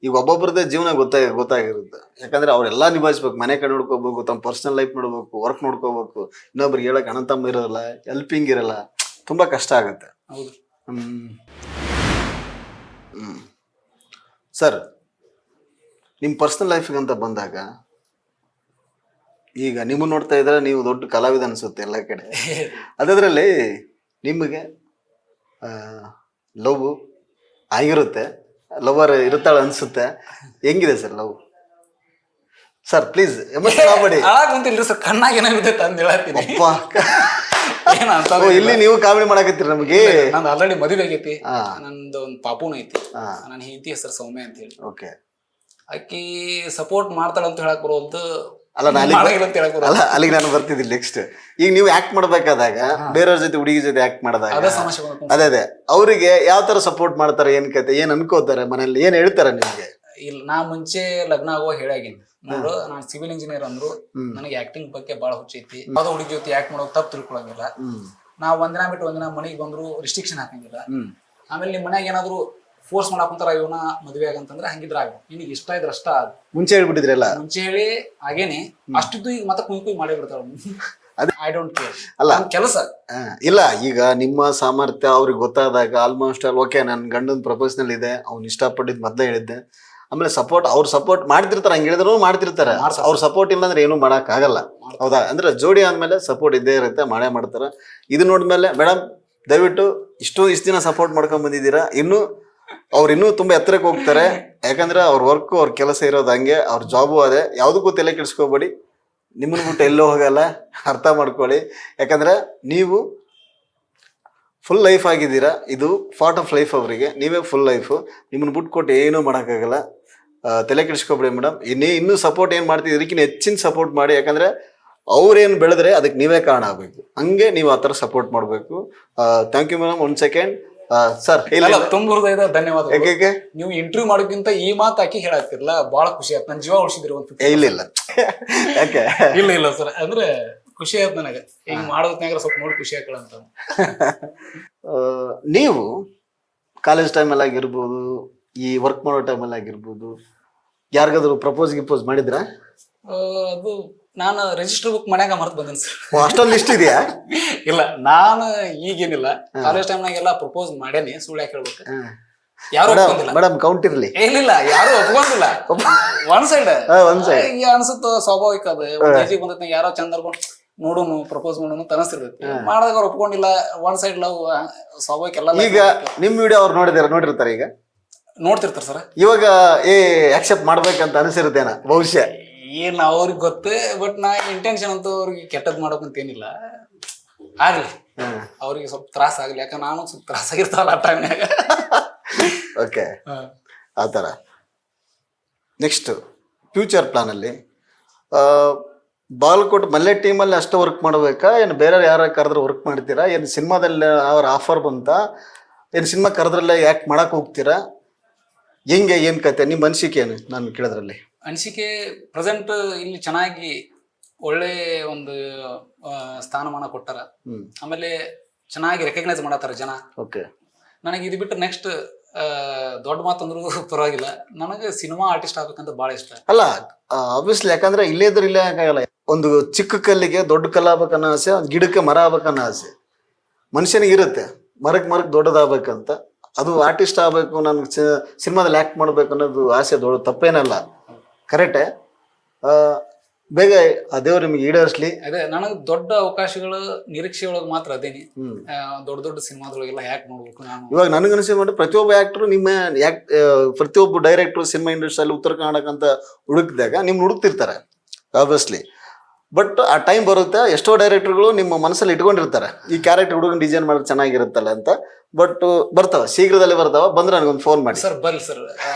ಈಗ ಒಬ್ಬೊಬ್ರದ್ದೇ ಜೀವನ ಗೊತ್ತಾಗಿರುತ್ತೆ. ಯಾಕಂದ್ರೆ ಅವ್ರೆಲ್ಲಾ ನಿಭಾಯಿಸ್ಬೇಕು, ಮನೆ ಕಡೆ ನೋಡ್ಕೋಬೇಕು, ತಮ್ಮ ಪರ್ಸನಲ್ ಲೈಫ್ ನೋಡ್ಬೇಕು, ವರ್ಕ್ ನೋಡ್ಕೋಬೇಕು, ಇನ್ನೊಬ್ರಿಗೆ ಹೇಳಕ್ ಅಣ್ಣ ತಮ್ಮ ಇರೋಲ್ಲ, ಹೆಲ್ಪಿಂಗ್ ಇರಲ್ಲ, ತುಂಬಾ ಕಷ್ಟ ಆಗುತ್ತೆ. ಸರ್, ನಿಮ್ಮ ಪರ್ಸನಲ್ ಲೈಫಿಗೆ ಅಂತ ಬಂದಾಗ, ಈಗ ನಿಮ್ಮನ್ನು ನೋಡ್ತಾ ಇದ್ರೆ ನೀವು ದೊಡ್ಡ ಕಲಾವಿದ ಅನ್ಸುತ್ತೆ ಎಲ್ಲ ಕಡೆ. ಅದರಲ್ಲಿ ನಿಮಗೆ ಲವ್ ಆಗಿರುತ್ತೆ, ಲವರ್ ಇರುತ್ತಾಳ ಅನ್ಸುತ್ತೆ. ಹೆಂಗಿದೆ sir love? Sir please emotion ಆಗಬೇಡಿ. ಸರ್ ಕಣ್ಣಾಗ ಏನಾಗುತ್ತೆ ಅಂತ ಹೇಳ್ತೀನಿ. ಇಲ್ಲಿ ನೀವು ಕಾಮಿಡಿ ಮಾಡಕತ್ತೀರಿ. ನಮಗೆ ನಂದು ಆಲ್ರೆಡಿ ಮದುವೆ ಆಗೈತಿ, ನಂದು ಒಂದು ಪಾಪುನ ಐತಿ. ನನ್ನ ಹೆಂಡತಿ ಹೆಸರು ಸೌಮ್ಯ ಅಂತ ಹೇಳಿ. ಓಕೆ. ಆಕಿ ಸಪೋರ್ಟ್ ಮಾಡ್ತಾಳ ಅಂತ ಹೇಳಕ್ ಬರೋದು. ಅಲ್ಲ, ಅಲ್ಲಿಗೆ ನಾನು ಬರ್ತಿದ್ದೀನಿ ನೆಕ್ಸ್ಟ್. ಈಗ ನೀವು ಆಕ್ಟ್ ಮಾಡ್ಬೇಕಾದಾಗ, ಬೇರೆಯವ್ರ ಜೊತೆ ಹುಡುಗಿ ಜೊತೆ ಆಕ್ಟ್ ಮಾಡಿದಾಗ, ಅದೇ ಅವ್ರಿಗೆ ಯಾವ ತರ ಸಪೋರ್ಟ್ ಮಾಡ್ತಾರೆ, ಏನ್ ಕತೆ, ಏನ್ ಅನ್ಕೋತಾರೆ ಮನೇಲಿ, ಏನ್ ಹೇಳ್ತಾರೆ ನಿಮ್ಗೆ? ಇಲ್ಲ, ನಾ ಮುಂಚೆ ಲಗ್ನ ಆಗೋ ಹೇಳಾಗಿನಿ ನೋಡು, ನಾನು ಸಿವಿಲ್ ಇಂಜಿನಿಯರ್ ಅಂದ್ರು ನನಗೆ ಆಕ್ಟಿಂಗ್ ಬಗ್ಗೆ ಬಹಳ ಹುಚ್ಚೈತಿ. ಯಾವ್ದೋ ಹುಡುಗಿ ಜೊತೆ ಆಕ್ಟ್ ಮಾಡೋದು ತಪ್ಪು ತಿಳ್ಕೊಳಂಗಿಲ್ಲ. ನಾವ್ ಒಂದಿನ ಬಿಟ್ಟು ಒಂದಿನ ಮನೆಗೆ ಬಂದ್ರು ರಿಸ್ಟ್ರಿಕ್ಷನ್ ಹಾಕಂಗಿಲ್ಲ. ಆಮೇಲೆ ನಿಮ್ಮ ಮನ್ಯಾಗ ಏನಾದ್ರು ಫೋರ್ಸ್ ಮಾಡಕ್ ಕುಂತಾರ ಇವನ ಮದ್ವೆ ಆಗಂತಂದ್ರೆ ಹಂಗಿದ್ರ ಆಗ ನಿನಗೆ ಇಷ್ಟ ಇದ್ರ ಅಷ್ಟ ಆಗ ಮುಂಚೆ ಹೇಳ್ಬಿಟ್ಟಿದ್ರಲ್ಲ. ಮುಂಚೆ ಹೇಳಿ ಹಾಗೇನೆ ಅಷ್ಟಿದ್ದು ಈಗ ಮತ್ತೆ ಕುಯ್ ಮಾಡಿ ಬಿಡ್ತಾವ. ಐ ಡೋಂಟ್ ಕೇರ್ ಅಲ್ಲ ಕೆಲಸ. ಇಲ್ಲ, ಈಗ ನಿಮ್ಮ ಸಾಮರ್ಥ್ಯ ಅವ್ರಿಗೆ ಗೊತ್ತಾದಾಗ ಆಲ್ಮೋಸ್ಟ್ ಆಲ್ ಓಕೆ ನನ್ನ ಗಂಡನ ಪ್ರಪೋಸ್ನಲ್ ಇದೆ, ಅವ್ನು ಇಷ್ಟಪಟ್ಟಿದ್ ಮೊದ್ಲೇ ಹೇಳಿದ್ದೆ. ಆಮೇಲೆ ಅವ್ರು ಸಪೋರ್ಟ್ ಮಾಡ್ತಿರ್ತಾರೆ, ಹಂಗೆ ಹೇಳಿದ್ರು ಮಾಡ್ತಿರ್ತಾರೆ. ಅವ್ರ ಸಪೋರ್ಟ್ ಇಲ್ಲ ಅಂದ್ರೆ ಏನೂ ಮಾಡಕ್ ಆಗಲ್ಲ. ಹೌದಾ? ಅಂದ್ರೆ ಜೋಡಿ ಆದ್ಮೇಲೆ ಸಪೋರ್ಟ್ ಇದ್ದೇ ಇರುತ್ತೆ, ಮಾಡೇ ಮಾಡ್ತಾರೆ. ಇದು ನೋಡ್ಮೇಲೆ ಮೇಡಮ್ ದಯವಿಟ್ಟು ಇಷ್ಟು ದಿನ ಸಪೋರ್ಟ್ ಮಾಡ್ಕೊಂಡ್ ಬಂದಿದ್ದೀರಾ, ಇನ್ನೂ ತುಂಬಾ ಎತ್ತರಕ್ಕೆ ಹೋಗ್ತಾರೆ. ಯಾಕಂದ್ರೆ ಅವ್ರ ವರ್ಕ್ ಅವ್ರ ಕೆಲಸ ಇರೋದು ಹಂಗೆ, ಅವ್ರ ಜಾಬು ಅದೇ. ಯಾವ್ದಕ್ಕೂ ತಲೆ ಕೆಡಿಸ್ಕೋಬೇಡಿ, ನಿಮ್ಮನ್ನ ಬಿಟ್ಟು ಎಲ್ಲೋ ಹೋಗಲ್ಲ, ಅರ್ಥ ಮಾಡ್ಕೊಳ್ಳಿ. ಯಾಕಂದ್ರೆ ನೀವು ಫುಲ್ ಲೈಫ್ ಆಗಿದ್ದೀರಾ, ಇದು ಪಾರ್ಟ್ ಆಫ್ ಲೈಫ್ ಅವರಿಗೆ, ನೀವೇ ಫುಲ್ ಲೈಫು. ನಿಮ್ಮನ್ನ ಬಿಟ್ಟು ಕೊಟ್ಟು ಏನೂ ಮಾಡೋಕ್ಕಾಗಲ್ಲ, ತಲೆ ಕೆಡಿಸ್ಕೊಬೇಡಿ ಮೇಡಮ್. ಇನ್ನೂ ಸಪೋರ್ಟ್ ಏನು ಮಾಡ್ತಿದ್ದೀರಿ ಇದಕ್ಕಿಂತ ಹೆಚ್ಚಿನ ಸಪೋರ್ಟ್ ಮಾಡಿ. ಯಾಕಂದ್ರೆ ಅವ್ರೇನು ಬೆಳೆದ್ರೆ ಅದಕ್ಕೆ ನೀವೇ ಕಾರಣ ಆಗಬೇಕು, ಹಂಗೆ ನೀವು ಆ ಥರ ಸಪೋರ್ಟ್ ಮಾಡಬೇಕು. Thank you madam. 1 second sir. ತುಂಬ ಹೃದಯದ ಧನ್ಯವಾದ. ಯಾಕೆ ನೀವು ಇಂಟರ್ವ್ಯೂ ಮಾಡೋಕ್ಕಿಂತ ಈ ಮಾತು ಹಾಕಿ ಹೇಳಾಕ್ತಿರ್ಲ, ಬಹಳ ಖುಷಿ ಆಯ್ತು. ನನ್ನ ಜೀವ ಉಳಿಸಿದ್ರಿ ಒಂದು. ಇಲ್ಲ ಯಾಕೆ? ಇಲ್ಲ ಸರ್, ಅಂದ್ರೆ ಖುಷಿ ಆಯ್ತು ನನಗೆ. ಈಗ ಮಾಡೋದ್ನಾಗ ಸ್ವಲ್ಪ ನೋಡಿ ಖುಷಿ ಆಕಳ ಅಂತ. ನೀವು ಕಾಲೇಜ್ ಟೈಮಲ್ಲಿ ಆಗಿರ್ಬೋದು, ಈ ವರ್ಕ್ ಮಾಡೋ ಟೈಮಲ್ಲಿ ಆಗಿರ್ಬೋದು, ಯಾರಿಗಾದ್ರು ಗಿಪೋಸ್ ಮಾಡಿದ್ರಾ? ಅದು ನಾನು ರಿಜಿಸ್ಟರ್ ಬುಕ್ ಮನ್ಯಾಗ ಮರ್ತು ಬಂದೇನೆ ಸರ್. ಅಷ್ಟೊಂದು ಲಿಸ್ಟ್ ಇದೆಯಾ? ಇಲ್ಲ, ನಾನು ಈಗೇನಿಲ್ಲ, ಕಾಲೇಜ್ ಟೈಮ್ನಾಗೆಲ್ಲ ಪ್ರಪೋಸ್ ಮಾಡೇನಿ. ಸುಳ್ಳು ಯಾಕೆ ಹೇಳ್ಬೇಕು? ಯಾರು ಒಪ್ಕೊಂಡಿಲ್ಲ ಮೇಡಮ್, ಕೌಂಟ್ ಇರ್ಲಿ. ಏನಿಲ್ಲ, ಯಾರು ಒಪ್ಕೊಂಡಿಲ್ಲ. ಒನ್ ಸೈಡ್ ಅನ್ಸುತ್ತ, ಸ್ವಾಭಾವಿಕ. ಅದು ಏಜಿಗೆ ಬಂದೈತಿ, ಯಾರೋ ಚಂದ ನೋಡೋನು ಪ್ರಪೋಸ್ ಮಾಡೋನು ಅನಿಸ್ತಿರ್ತೈತಿ. ಮಾಡಿದಾಗ ಅವ್ರು ಒಪ್ಕೊಂಡಿಲ್ಲ, ಒನ್ ಸೈಡ್ ಲವ್ ಸ್ವಾಭಾವಿಕ. ಎಲ್ಲ ಈಗ ನಿಮ್ ವಿಡಿಯೋ ಅವ್ರು ನೋಡಿರ್ತಾರೆ, ಈಗ ನೋಡ್ತಿರ್ತಾರ ಸರ್. ಇವಾಗ ಆಕ್ಸೆಪ್ಟ್ ಮಾಡ್ಬೇಕಂತ ಅನಿಸಿರುತ್ತೇನ ಬಹುಶಃ. ಏನ್ ಅವ್ರಿಗೆ ಗೊತ್ತೇ, ಬಟ್ ನಾ ಇಂಟೆನ್ಷನ್ ಅಂತೂ ಅವ್ರಿಗೆ ಕೆಟ್ಟದ್ ಮಾಡೋಕಂತ ಏನಿಲ್ಲ. ಆಗ್ಲಿ, ಅವ್ರಿಗೆ ಸ್ವಲ್ಪ ತ್ರಾಸ ಆಗ್ಲಿ, ಯಾಕಂದ್ರೆ ನಾನು ಸ್ವಲ್ಪ ತ್ರಾಸ ಆಗಿರ್ತಾವಲ್ಲ ಆ ಟೈಮ್ನಾಗ. ಓಕೆ, ಆ ಥರ. ನೆಕ್ಸ್ಟ್ ಫ್ಯೂಚರ್ ಪ್ಲಾನಲ್ಲಿ ಬಾಗಲಕೋಟೆ ಮಲ್ಲೆ ಟೀಮಲ್ಲಿ ಅಷ್ಟು ವರ್ಕ್ ಮಾಡಬೇಕಾ, ಏನು ಬೇರೆ ಯಾರು ಕರೆದ್ರೆ ವರ್ಕ್ ಮಾಡ್ತೀರಾ? ಏನು ಸಿನಿಮಾದಲ್ಲಿ ಅವ್ರ ಆಫರ್ ಬಂತ, ಏನು ಸಿನಿಮಾ ಕರೆದ್ರಲ್ಲೇ ಯಾಕೆ ಮಾಡಕ್ಕೆ ಹೋಗ್ತೀರಾ? ಹೆಂಗೆ, ಏನು ಕತೆ, ನಿಮ್ಮ ಅನಿಸಿಕೆ ಏನು? ನಾನು ಕೇಳೋದ್ರಲ್ಲಿ ಅನಿಸಿಕೆ ಪ್ರೆಸೆಂಟ್ ಇಲ್ಲಿ ಚೆನ್ನಾಗಿ ಒಳ್ಳೆ ಒಂದು ಸ್ಥಾನಮಾನ ಕೊಟ್ಟಾರ. ಆಮೇಲೆ ಚೆನ್ನಾಗಿ ರೆಕಗ್ನೈಸ್ ಮಾಡತ್ತಾರ ಜನ. ಓಕೆ, ನನಗೆ ಇದು ಬಿಟ್ಟು ನೆಕ್ಸ್ಟ್ ದೊಡ್ಡ ಮಾತಂದ್ರೂ ಪರವಾಗಿಲ್ಲ, ನನಗೆ ಸಿನಿಮಾ ಆರ್ಟಿಸ್ಟ್ ಆಗ್ಬೇಕಂತ ಭಾಳ ಇಷ್ಟ. ಅಲ್ಲ, ಆಬ್ವಿಯಸ್ಲಿ, ಯಾಕಂದ್ರೆ ಇಲ್ಲೇ ಇದ್ರೆ ಇಲ್ಲೇ ಆಗಲ್ಲ. ಒಂದು ಚಿಕ್ಕ ಕಲ್ಲಿಗೆ ದೊಡ್ಡ ಕಲ್ಲು ಆಗ್ಬೇಕನ್ನೋ ಆಸೆ, ಒಂದು ಗಿಡಕ್ಕೆ ಮರ ಆಗ್ಬೇಕನ್ನೋ ಆಸೆ ಮನುಷ್ಯನಿಗೆ ಇರುತ್ತೆ. ಮರಕ್ಕೆ ದೊಡ್ಡದಾಗಬೇಕಂತ, ಅದು ಆರ್ಟಿಸ್ಟ್ ಆಗಬೇಕು, ನನಗೆ ಸಿನಿಮಾದಲ್ಲಿ ಆ್ಯಕ್ಟ್ ಮಾಡಬೇಕು ಅನ್ನೋದು ಆಸೆ ದೊಡ್ಡ ತಪ್ಪೇನಲ್ಲ, ಕರೆಕ್ಟೇ. ಬೇಗ ಆ ದೇವ್ರು ನಿಮ್ಗೆ ಈಡೇರಿಸ್ಲಿ. ಅದೇ ನನಗೆ ದೊಡ್ಡ ಅವಕಾಶಗಳು ನಿರೀಕ್ಷೆ ಒಳಗೆ ಮಾತ್ರ ಅದೇನಿ. ದೊಡ್ಡ ದೊಡ್ಡ ಸಿನಿಮಾದೊಳಗೆಲ್ಲ ಯಾಕೆ ನೋಡ್ಬೇಕು ನಾನು. ಇವಾಗ ನನಗನ್ಸಿ ಮಾಡಿ ಪ್ರತಿಯೊಬ್ಬ ಆ್ಯಕ್ಟ್ರು ಪ್ರತಿಯೊಬ್ಬ ಡೈರೆಕ್ಟ್ರು ಸಿನಿಮಾ ಇಂಡಸ್ಟ್ರಿಯಲ್ಲಿ ಉತ್ತರ ಕರ್ನಾಟಕ ಅಂತ ಹುಡುಕಿದಾಗ ನಿಮ್ಗೆ ಹುಡುಕ್ತಿರ್ತಾರೆ ಆಬ್ವಿಯಸ್ಲಿ. ಬಟ್ ಆ ಟೈಮ್ ಬರುತ್ತೆ, ಎಷ್ಟೋ ಡೈರೆಕ್ಟರ್ಗಳು ನಿಮ್ಮ ಮನಸ್ಸಲ್ಲಿ ಇಟ್ಕೊಂಡಿರ್ತಾರೆ, ಈ ಕ್ಯಾರೆಕ್ಟರ್ ಹುಡುಗನ ಡಿಸೈನ್ ಮಾಡೋದು ಚೆನ್ನಾಗಿರುತ್ತಲ್ಲ ಅಂತ. ಬಟ್ ಬರ್ತಾವ, ಶೀಘ್ರದಲ್ಲೇ ಬರ್ತಾವ. ಬಂದ್ರೆ ನನಗೊಂದು ಫೋನ್ ಮಾಡಿ ಸರ್. ಬರ್ಲಿ ಸರ್,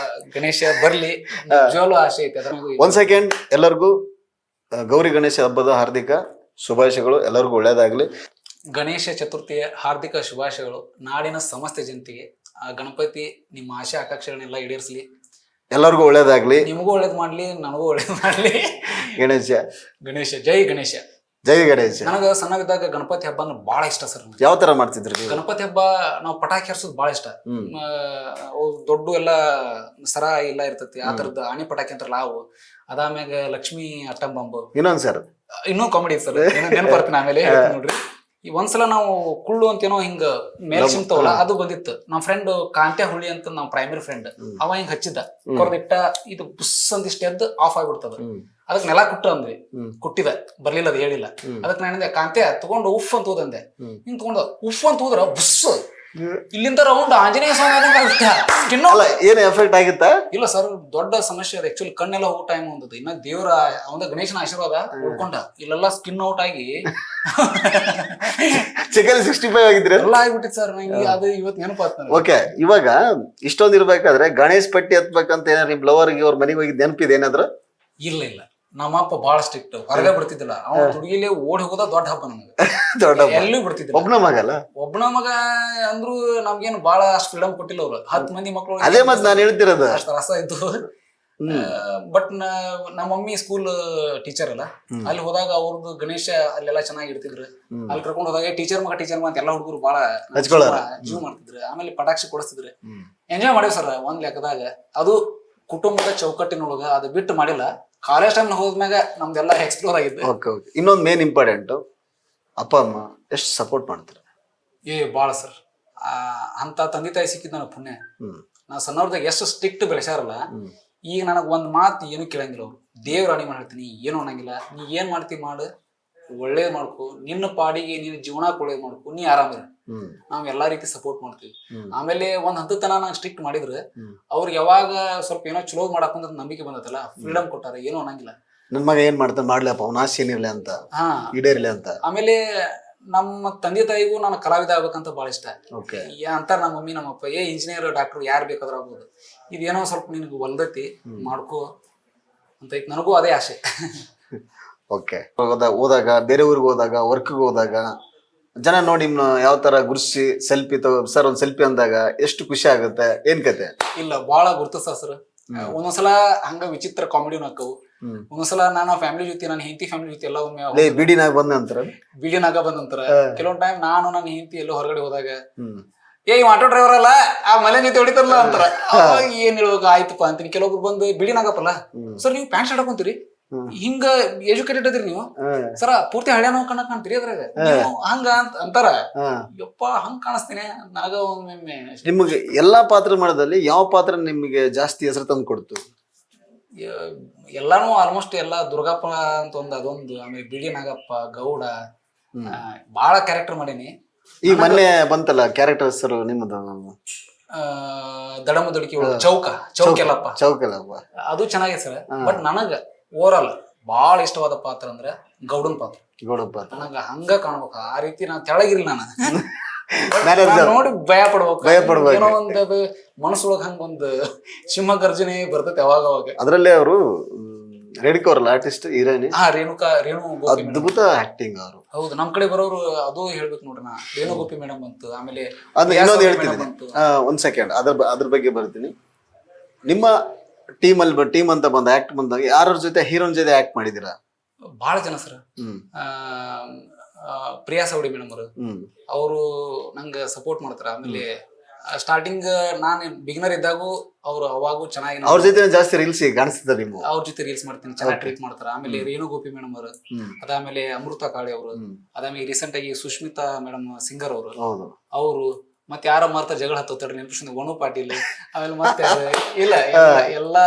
ಗಣೇಶ ಬರ್ಲಿ, ನಿಜವಾಗ್ಲೂ ಆಸೆ ಐತೆ. 1 ಸೆಕೆಂಡ್. ಎಲ್ಲರಿಗೂ ಗೌರಿ ಗಣೇಶ ಹಬ್ಬದ ಹಾರ್ದಿಕ ಶುಭಾಶಯಗಳು. ಎಲ್ಲರಿಗೂ ಒಳ್ಳೇದಾಗ್ಲಿ. ಗಣೇಶ ಚತುರ್ಥಿಯ ಹಾರ್ದಿಕ ಶುಭಾಶಯಗಳು ನಾಡಿನ ಸಮಸ್ತ ಜನತೆಗೆ. ಆ ಗಣಪತಿ ನಿಮ್ಮ ಆಶೆ ಆಕಾಂಕ್ಷೆಗಳನ್ನೆಲ್ಲ ಈಡೇರಿಸಲಿ, ಎಲ್ಲರಿಗೂ ಒಳ್ಳೇದಾಗ್ಲಿ. ನಿಮಗೂ ಒಳ್ಳೇದ್ ಮಾಡ್ಲಿ, ನನಗೂ ಒಳ್ಳೇದ್ ಮಾಡ್ಲಿ. ಗಣೇಶ ಜೈ ಗಣೇಶ. ಜೈ ಗಣೇಶ. ನನಗ ಸಣ್ಣವಿದ್ದಾಗ ಗಣಪತಿ ಹಬ್ಬ ಅಂದ್ರೆ ಬಹಳ ಇಷ್ಟ ಸರ್. ಯಾವ ತರ ಮಾಡ್ತಿದ್ರಿ ಗಣಪತಿ ಹಬ್ಬ? ನಾವು ಪಟಾಕಿ ಹರ್ಸೋದು ಬಹಳ ಇಷ್ಟ. ದೊಡ್ಡ ಎಲ್ಲ ಸರ ಎಲ್ಲ ಇರ್ತೈತಿ, ಆ ತರದ್ದು ಆಣಿ ಪಟಾಕಿ ಅಂತಾರಲ್ಲ ಅವು. ಅದಾದ್ಮ್ಯಾಗ ಲಕ್ಷ್ಮಿ ಅಟ್ಟಂ ಬಾಂಬ್. ಇನ್ನೊಂದ್ ಸರ್, ಇನ್ನೂ ಕಾಮಿಡಿ ಸರ್, ನೆನಪರ್ತೀನಿ ಆಮೇಲೆ ನೋಡ್ರಿ. ಒಂದ್ಸಲ ನಾವು ಕುಳ್ಳು ಅಂತೇನೋ ಹಿಂಗ ಮೇಲ್ ಸಿಮ್ತವಲ್ಲ, ಅದು ಬಂದಿತ್ತು. ನಮ್ ಫ್ರೆಂಡ್ ಕಾಂತ್ಯ ಹುಳಿ ಅಂತ ನಾವ್ ಪ್ರೈಮರಿ ಫ್ರೆಂಡ್, ಅವ ಹಿಂಗ್ ಹಚ್ಚಿದ್ದ, ಕೊರ್ದಿಟ್ಟ, ಇದು ಬುಸ್ ಅಂತ ಇಷ್ಟ ಎದ್ದು ಆಫ್ ಆಗ್ಬಿಡ್ತದ. ಅದಕ್ಕೆ ನೆಲ ಕುಟ್ಟ ಅಂದ್ವಿ, ಕುಟ್ಟಿದ, ಬರ್ಲಿಲ್ಲ, ಅದು ಹೇಳಿಲ್ಲ. ಅದಕ್ಕೆ ನಾನು ಕಾಂತ್ಯ ತಗೊಂಡು ಉಫ್ ಅಂತ ಹೋದಂದೆ. ಹಿಂಗ್ ತಗೊಂಡ ಉಫ್ ಅಂತ ಹೋದ್ರ ಬುಸ್ ಇಲ್ಲಿಂದ ರೌಂಡ್ ಆಂಜನೇಯ ಸ್ವಾಮಿ. ಏನ್ ಎಫೆಕ್ಟ್ ಆಗಿತ್ತ? ಇಲ್ಲ ಸರ್, ದೊಡ್ಡ ಸಮಸ್ಯೆ ಅದು. ಆಕ್ಚುಲಿ ಕಣ್ಣೆಲ್ಲ ಔಟ್ ಟೈಮ್ ಒಂದದ್ದು. ಇನ್ನ ದೇವರ ಅವಂದ ಗಣೇಶನ ಆಶೀರ್ವಾದ ಉಳ್ಕೊಂಡ. ಇಲ್ಲೆಲ್ಲ ಸ್ಕಿನ್ ಔಟ್ ಆಗಿ ಚಿಕನ್ 65 ಆಗಿದ್ರೆ ಎಲ್ಲ ಆಗ್ಬಿಟ್ಟಿತ್ತು ಸರ್. ನಂಗೆ ಅದು ಇವತ್ತು ನೆನಪಾಗ್ತಾನೆ. ಓಕೆ, ಇವಾಗ ಇಷ್ಟೊಂದು ಇರ್ಬೇಕಾದ್ರೆ ಗಣೇಶ್ ಪಟ್ಟಿ ಹತ್ಬೇಕಂತ ಏನಾರ ನಿಮ್ ಲವರ್ಗೆ ಅವ್ರ ಮನೆಗೆ ಹೋಗಿದ್ ನೆನಪಿದೆ ಏನಾದ್ರು? ಇಲ್ಲ, ನಮ್ಮಪ್ಪ ಬಹಳ ಸ್ಟ್ರಿಕ್ಟ್, ಹೊರಗೆ ಬಿಡ್ತಿದ್ದಿಲ್ಲ. ಅವ್ನ ಹುಡುಗಿಲಿ ಓಡಿ ಹೋಗೋದ ದೊಡ್ಡ ಹಬ್ಬ ನಮ್ಗೆ. ಎಲ್ಲೂ ಬಿಡ್ತಿದ್ದಿಲ್ಲ. ಒಬ್ಬನ ಮಗ ಅಂದ್ರು ನಮ್ಗೇನು ಬಹಳ ಅಷ್ಟು ಫ್ರೀಡಮ್ ಕೊಟ್ಟಿಲ್ಲ ಅವ್ರು. 10 ಮಂದಿ ಮಕ್ಕಳು. ಅದೇ ಮತ್ತೆ ನಾನು ಹೇಳ್ತಿರೋದು, ಅಷ್ಟು ರಸ ಇದ್ದು. ಬಟ್ ನಮ್ಮ ಮಮ್ಮಿ ಸ್ಕೂಲ್ ಟೀಚರ್ ಅಲ್ಲ, ಅಲ್ಲಿ ಹೋದಾಗ ಅವ್ರದ್ದು ಗಣೇಶ ಅಲ್ಲೆಲ್ಲ ಚೆನ್ನಾಗಿ ಇಡ್ತಿದ್ರು. ಅಲ್ಲಿ ಕರ್ಕೊಂಡು ಹೋದಾಗ ಟೀಚರ್ ಮಗ ಅಂತ ಎಲ್ಲಾ ಹುಡುಗರು ಬಹಳ ಜೀವ ಮಾಡ್ತಿದ್ರು. ಆಮೇಲೆ ಪಟಾಕ್ಷಿ ಕೊಡಿಸ್ತಿದ್ರು. ಎಂಜಾಯ್ ಮಾಡೇವ್ ಸರ್ ಒಂದ್ ಲೆಕ್ಕದಾಗ. ಅದು ಕುಟುಂಬದ ಚೌಕಟ್ಟಿನೊಳಗ ಅದು ಬಿಟ್ಟು ಮಾಡಿಲ್ಲ. ಕಾಲೇಜ್ ಟೈಮ್ ಹೋದ್ಮ್ಯಾಗ ನಮ್ದೆಲ್ಲ ಎಕ್ಸ್ಪ್ಲೋರ್ ಆಗಿದ್ದು. ಇನ್ನೊಂದು ಮೇನ್ ಇಂಪಾರ್ಟೆಂಟ್, ಅಪ್ಪ ಅಮ್ಮ ಎಷ್ಟು ಸಪೋರ್ಟ್ ಮಾಡ್ತಾರೆ? ಬಾಳ ಸರ್. ಅಂತ ತಂದೆ ತಾಯಿ ಸಿಕ್ಕಿದ್ ನನಗೆ ಪುಣ್ಯ. ನಾ ಸಣ್ಣವ್ರದಾಗ ಎಷ್ಟು ಸ್ಟ್ರಿಕ್ಟ್ ಬೆಳೆಸ್ಯಾರಲ್ಲ, ಈಗ ನನಗ್ ಒಂದ್ ಮಾತು ಏನು ಕೇಳಂಗಿಲ್ಲ. ಅವ್ರು ದೇವ್ರ ರಾಣಿ ಮಾಡಿರ್ತೀನಿ, ಏನು ಅನ್ನಂಗಿಲ್ಲ. ನೀ ಏನ್ ಮಾಡ್ತಿ ಮಾಡು, ಒಳ್ಳೇದ್ ಮಾಡ್ಕೊ, ನಿನ್ನ ಪಾಡಿಗೆ ನಿನ್ನ ಜೀವನಕ್ಕೆ ಒಳ್ಳೇದ್ ಮಾಡ್ಕೊ, ನೀ ಆರಾಮಿರ. ನಾವ್ ಎಲ್ಲಾ ರೀತಿ ಸಪೋರ್ಟ್ ಮಾಡ್ತೀವಿ. ಆಮೇಲೆ ಒಂದ್ ಹಂತದ ತನ ನಂಗೆ ಸ್ಟ್ರಿಕ್ಟ್ ಮಾಡಿದ್ರೆ ಅವ್ರಿಗೆ ಯಾವಾಗ ಸ್ವಲ್ಪ ಏನೋ ಚಲೋ ಮಾಡಕ್ ಅಂತ ನಂಬಿಕೆ ಬಂದತ್ತಲ್ಲ, ಫ್ರೀಡಮ್ ಕೊಟ್ಟಾರ, ಏನು ಅನ್ನಂಗಿಲ್ಲ. ನನ್ ಮಗ ಏನ್ ಮಾಡ್ತಾನೆ ಮಾಡ್ಲಪ್ಪ, ಅವ್ನ ಆಸೆ ಏನಿರ್ಲಿ ಅಂತ, ಈಡೇರ್ಲಿ ಅಂತ. ಆಮೇಲೆ ನಮ್ಮ ತಂದೆ ತಾಯಿಗೂ ನಾನು ಕಲಾವಿದ ಆಗ್ಬೇಕಂತ ಬಹಳ ಇಷ್ಟ. ಅಂತಾರ ನಮ್ಮ ಮಮ್ಮಿ ನಮ್ಮಪ್ಪ, ಇಂಜಿನಿಯರ್ ಡಾಕ್ಟರ್ ಯಾರು ಬೇಕಾದ್ರೂ ಆಗ್ಬೋದು, ಇದೇನೋ ಸ್ವಲ್ಪ ನಿನಗೆ ಹೊಲ್ದೈತಿ ಮಾಡ್ಕೋ ಅಂತ ಐತಿ. ನನಗೂ ಅದೇ ಆಸೆ. ಹೋದಾಗ ಬೇರೆ ಊರಿಗೆ ಹೋದಾಗ, ವರ್ಕ್ಗೆ ಹೋದಾಗ ಜನ ನೋಡಿ ಯಾವ ತರ ಗುರ್ಸಿ ಸೆಲ್ಫಿ ಸರ್ ಒಂದ್ ಸೆಲ್ಫಿ ಅಂದಾಗ ಎಷ್ಟು ಖುಷಿ ಆಗುತ್ತೆ? ಏನ್ ಕತೆ? ಇಲ್ಲ, ಬಹಳ ಗುರ್ತಿಸ್ತಾವ ಸರ್. ಒಂದೊಂದ್ಸಲ ಹಂಗ ವಿಚಿತ್ರ ಕಾಮಿಡಿನೂ ಹಾಕವು. ಒಂದೊಂದ್ಸಲ ನಾನು ಫ್ಯಾಮಿಲಿ ಜೊತೆ, ನನ್ನ ಹೆಂಡತಿ ಫ್ಯಾಮಿಲಿ ಜೊತೆ ಎಲ್ಲ ಒಮ್ಮೆ ಬಿಡಿನಾಗ ಬಂದಂತರ ಕೆಲವೊಂದ್ ಟೈಮ್ ನಾನು ನನ್ನ ಹೆಂಡತಿ ಎಲ್ಲೋ ಹೊರಗಡೆ ಹೋದಾಗ, ಇವ್ ಆಟೋ ಡ್ರೈವರ್ ಅಲ್ಲ, ಆ ಮಲೆ ಜೊತೆ ಹೊಡಿತಾರಲ್ಲ ಅಂತಾರ. ಅವಾಗ ಏನ್ ಹೇಳ್ಬೇಕು, ಆಯ್ತಪ್ಪ ಅಂತೀನಿ. ಕೆಲವೊಬ್ರು ಬಂದು ಬಿಡಿನಾಗಪ್ಪಲ್ಲ ಸರ್, ನೀವು ಪ್ಯಾಂಟ್ ಶರ್ಟ್ ಹಾಕೊಂತೀರಿ, ಹಿಂಗ ಎಜುಕೇಟೆಡ್ ಅದ್ರಿ ನೀವು ಸರ, ಪೂರ್ತಿ ಹಳ್ಳಿ ನೋವು ಕಾಣ್ತೀರಿ ಅದ್ರಾಗ ಹಂಗ ಅಂತಾರ. ಯಪ್ಪ, ಹಂಗ ಕಾಣಿಸ್ತೀನಿ ನನಗ. ಒಮ್ಮೆ ನಿಮ್ಗೆ ಎಲ್ಲಾ ಪಾತ್ರ ಮಾಡೋದಲ್ಲಿ ಯಾವ ಪಾತ್ರ ನಿಮ್ಗೆ ಜಾಸ್ತಿ ಹೆಸರು ತಂದು ಕೊಡ್ತು? ಎಲ್ಲಾನು ಆಲ್ಮೋಸ್ಟ್ ಎಲ್ಲಾ. ದುರ್ಗಪ್ಪ ಅಂತ ಅದೊಂದು, ಆಮೇಲೆ ಬಿಡಿ ನಾಗಪ್ಪ, ಗೌಡ, ಬಾಳ ಕ್ಯಾರೆಕ್ಟರ್ ಮಾಡೀನಿ. ಈ ಮೊನ್ನೆ ಬಂತಲ್ಲ ಕ್ಯಾರೆಕ್ಟರ್ ಹೆಸರು ನಿಮ್ಮದು, ದಡಮದುಡುಕಿ ಚೌಕೆಲ್ಲಪ್ಪ. ಅದು ಚೆನ್ನಾಗಿದೆ ಸರ್. ಬಟ್ ನನಗ ಓವರ್ ಆಲ್ ಬಾಳ ಇಷ್ಟವಾದ ಪಾತ್ರ ಅಂದ್ರೆ ಗೌಡನ್ ಪಾತ್ರ. ನನಗ ಹಂಗ ಕಾಣ್ಬೇಕು, ಆ ರೀತಿ ನಾನ್ ತೆಳಗಿರ್ಲಿ. ನಾನು ನೋಡಿ ಭಯ ಪಡ್ಬೇಕು. ಏನೋ ಒಂದ್ ಅದು ಮನಸ್ಸೊಳಗ ಹಂಗ ಒಂದು ಸಿಂಹ ಗರ್ಜನೆ ಬರ್ತೈತೆ ಅವಾಗ ಅವಾಗ. ಅದ್ರಲ್ಲೇ ಅವರು ರೇಣುಕಾ ಅವರಲ್ಲ ಆರ್ಟಿಸ್ಟ್, ಹೀರೋಯಿನ್. ರೇಣು ಅದ್ಭುತ ಆಕ್ಟಿಂಗ್ ಅವರು. ಹೌದು, ನಮ್ ಕಡೆ ಬರೋರು ಅದು ಹೇಳ್ಬೇಕು ನೋಡ್ರಿ. ನಾ ರೇಣು ಗೋಪಿ ಮೇಡಮ್ ಬಂತು, ಆಮೇಲೆ ಇನ್ನೊಂದು ಹೇಳ್ತೀನಿ, ಒಂದ್ ಸೆಕೆಂಡ್ ಅದ್ರ ಬಗ್ಗೆ ಬರ್ತೀನಿ. ನಿಮ್ಮ ಟೀಮ್ ಅಂತ ಆಕ್ಟ್ ಬಂದಾಗ ಯಾರ ಜೊತೆ, ಹೀರೋನ್ ಜೊತೆ ಆಕ್ಟ್ ಮಾಡಿದೀರಾ? ಬಹಳ ಜನ ಸರ್. ಪ್ರಿಯಾ ಸವಡಿ ಮೇಡಮ್ ಅವರು ನಂಗೆ ಸಪೋರ್ಟ್ ಮಾಡ್ತಾರ. ಆಮೇಲೆ ಸ್ಟಾರ್ಟಿಂಗ್ ನಾನು ಬಿಗಿನರ್ ಇದ್ದಾಗೂ ಅವ್ರು ಅವಾಗೂ ಚೆನ್ನಾಗಿ ಅವ್ರ ಜೊತೆ ಜಾಸ್ತಿ ರೀಲ್ಸ್ ಕಾಣಿಸ್ತಾರೆ. ನೀವು ಅವ್ರ ಜೊತೆ ರೀಲ್ಸ್ ಮಾಡ್ತೀನಿ, ಚೆನ್ನಾಗಿ ಟ್ರೀಟ್ ಮಾಡ್ತಾರ. ಆಮೇಲೆ ರೇಣು ಗೋಪಿ ಮೇಡಮ್ ಅವರು, ಅದಾದ್ಮೇಲೆ ಅಮೃತ ಕಾಳೆ ಅವರು, ಅದಾದ್ಮೇಲೆ ರೀಸೆಂಟ್ ಆಗಿ ಸುಷ್ಮಿತಾ ಮೇಡಮ್ ಸಿಂಗರ್ ಅವರು, ಮತ್ತೆ ಯಾರ ಮಾರ್ತ ಜಗಳ ಹತ್ತೋತಾಡ್ರಿ ನೆನಪಿಸ್ತೀನಿ, ವನು ಪಾಟೀಲ್. ಆಮೇಲೆ ಮತ್ತೆ ಇಲ್ಲ ಎಲ್ಲಾ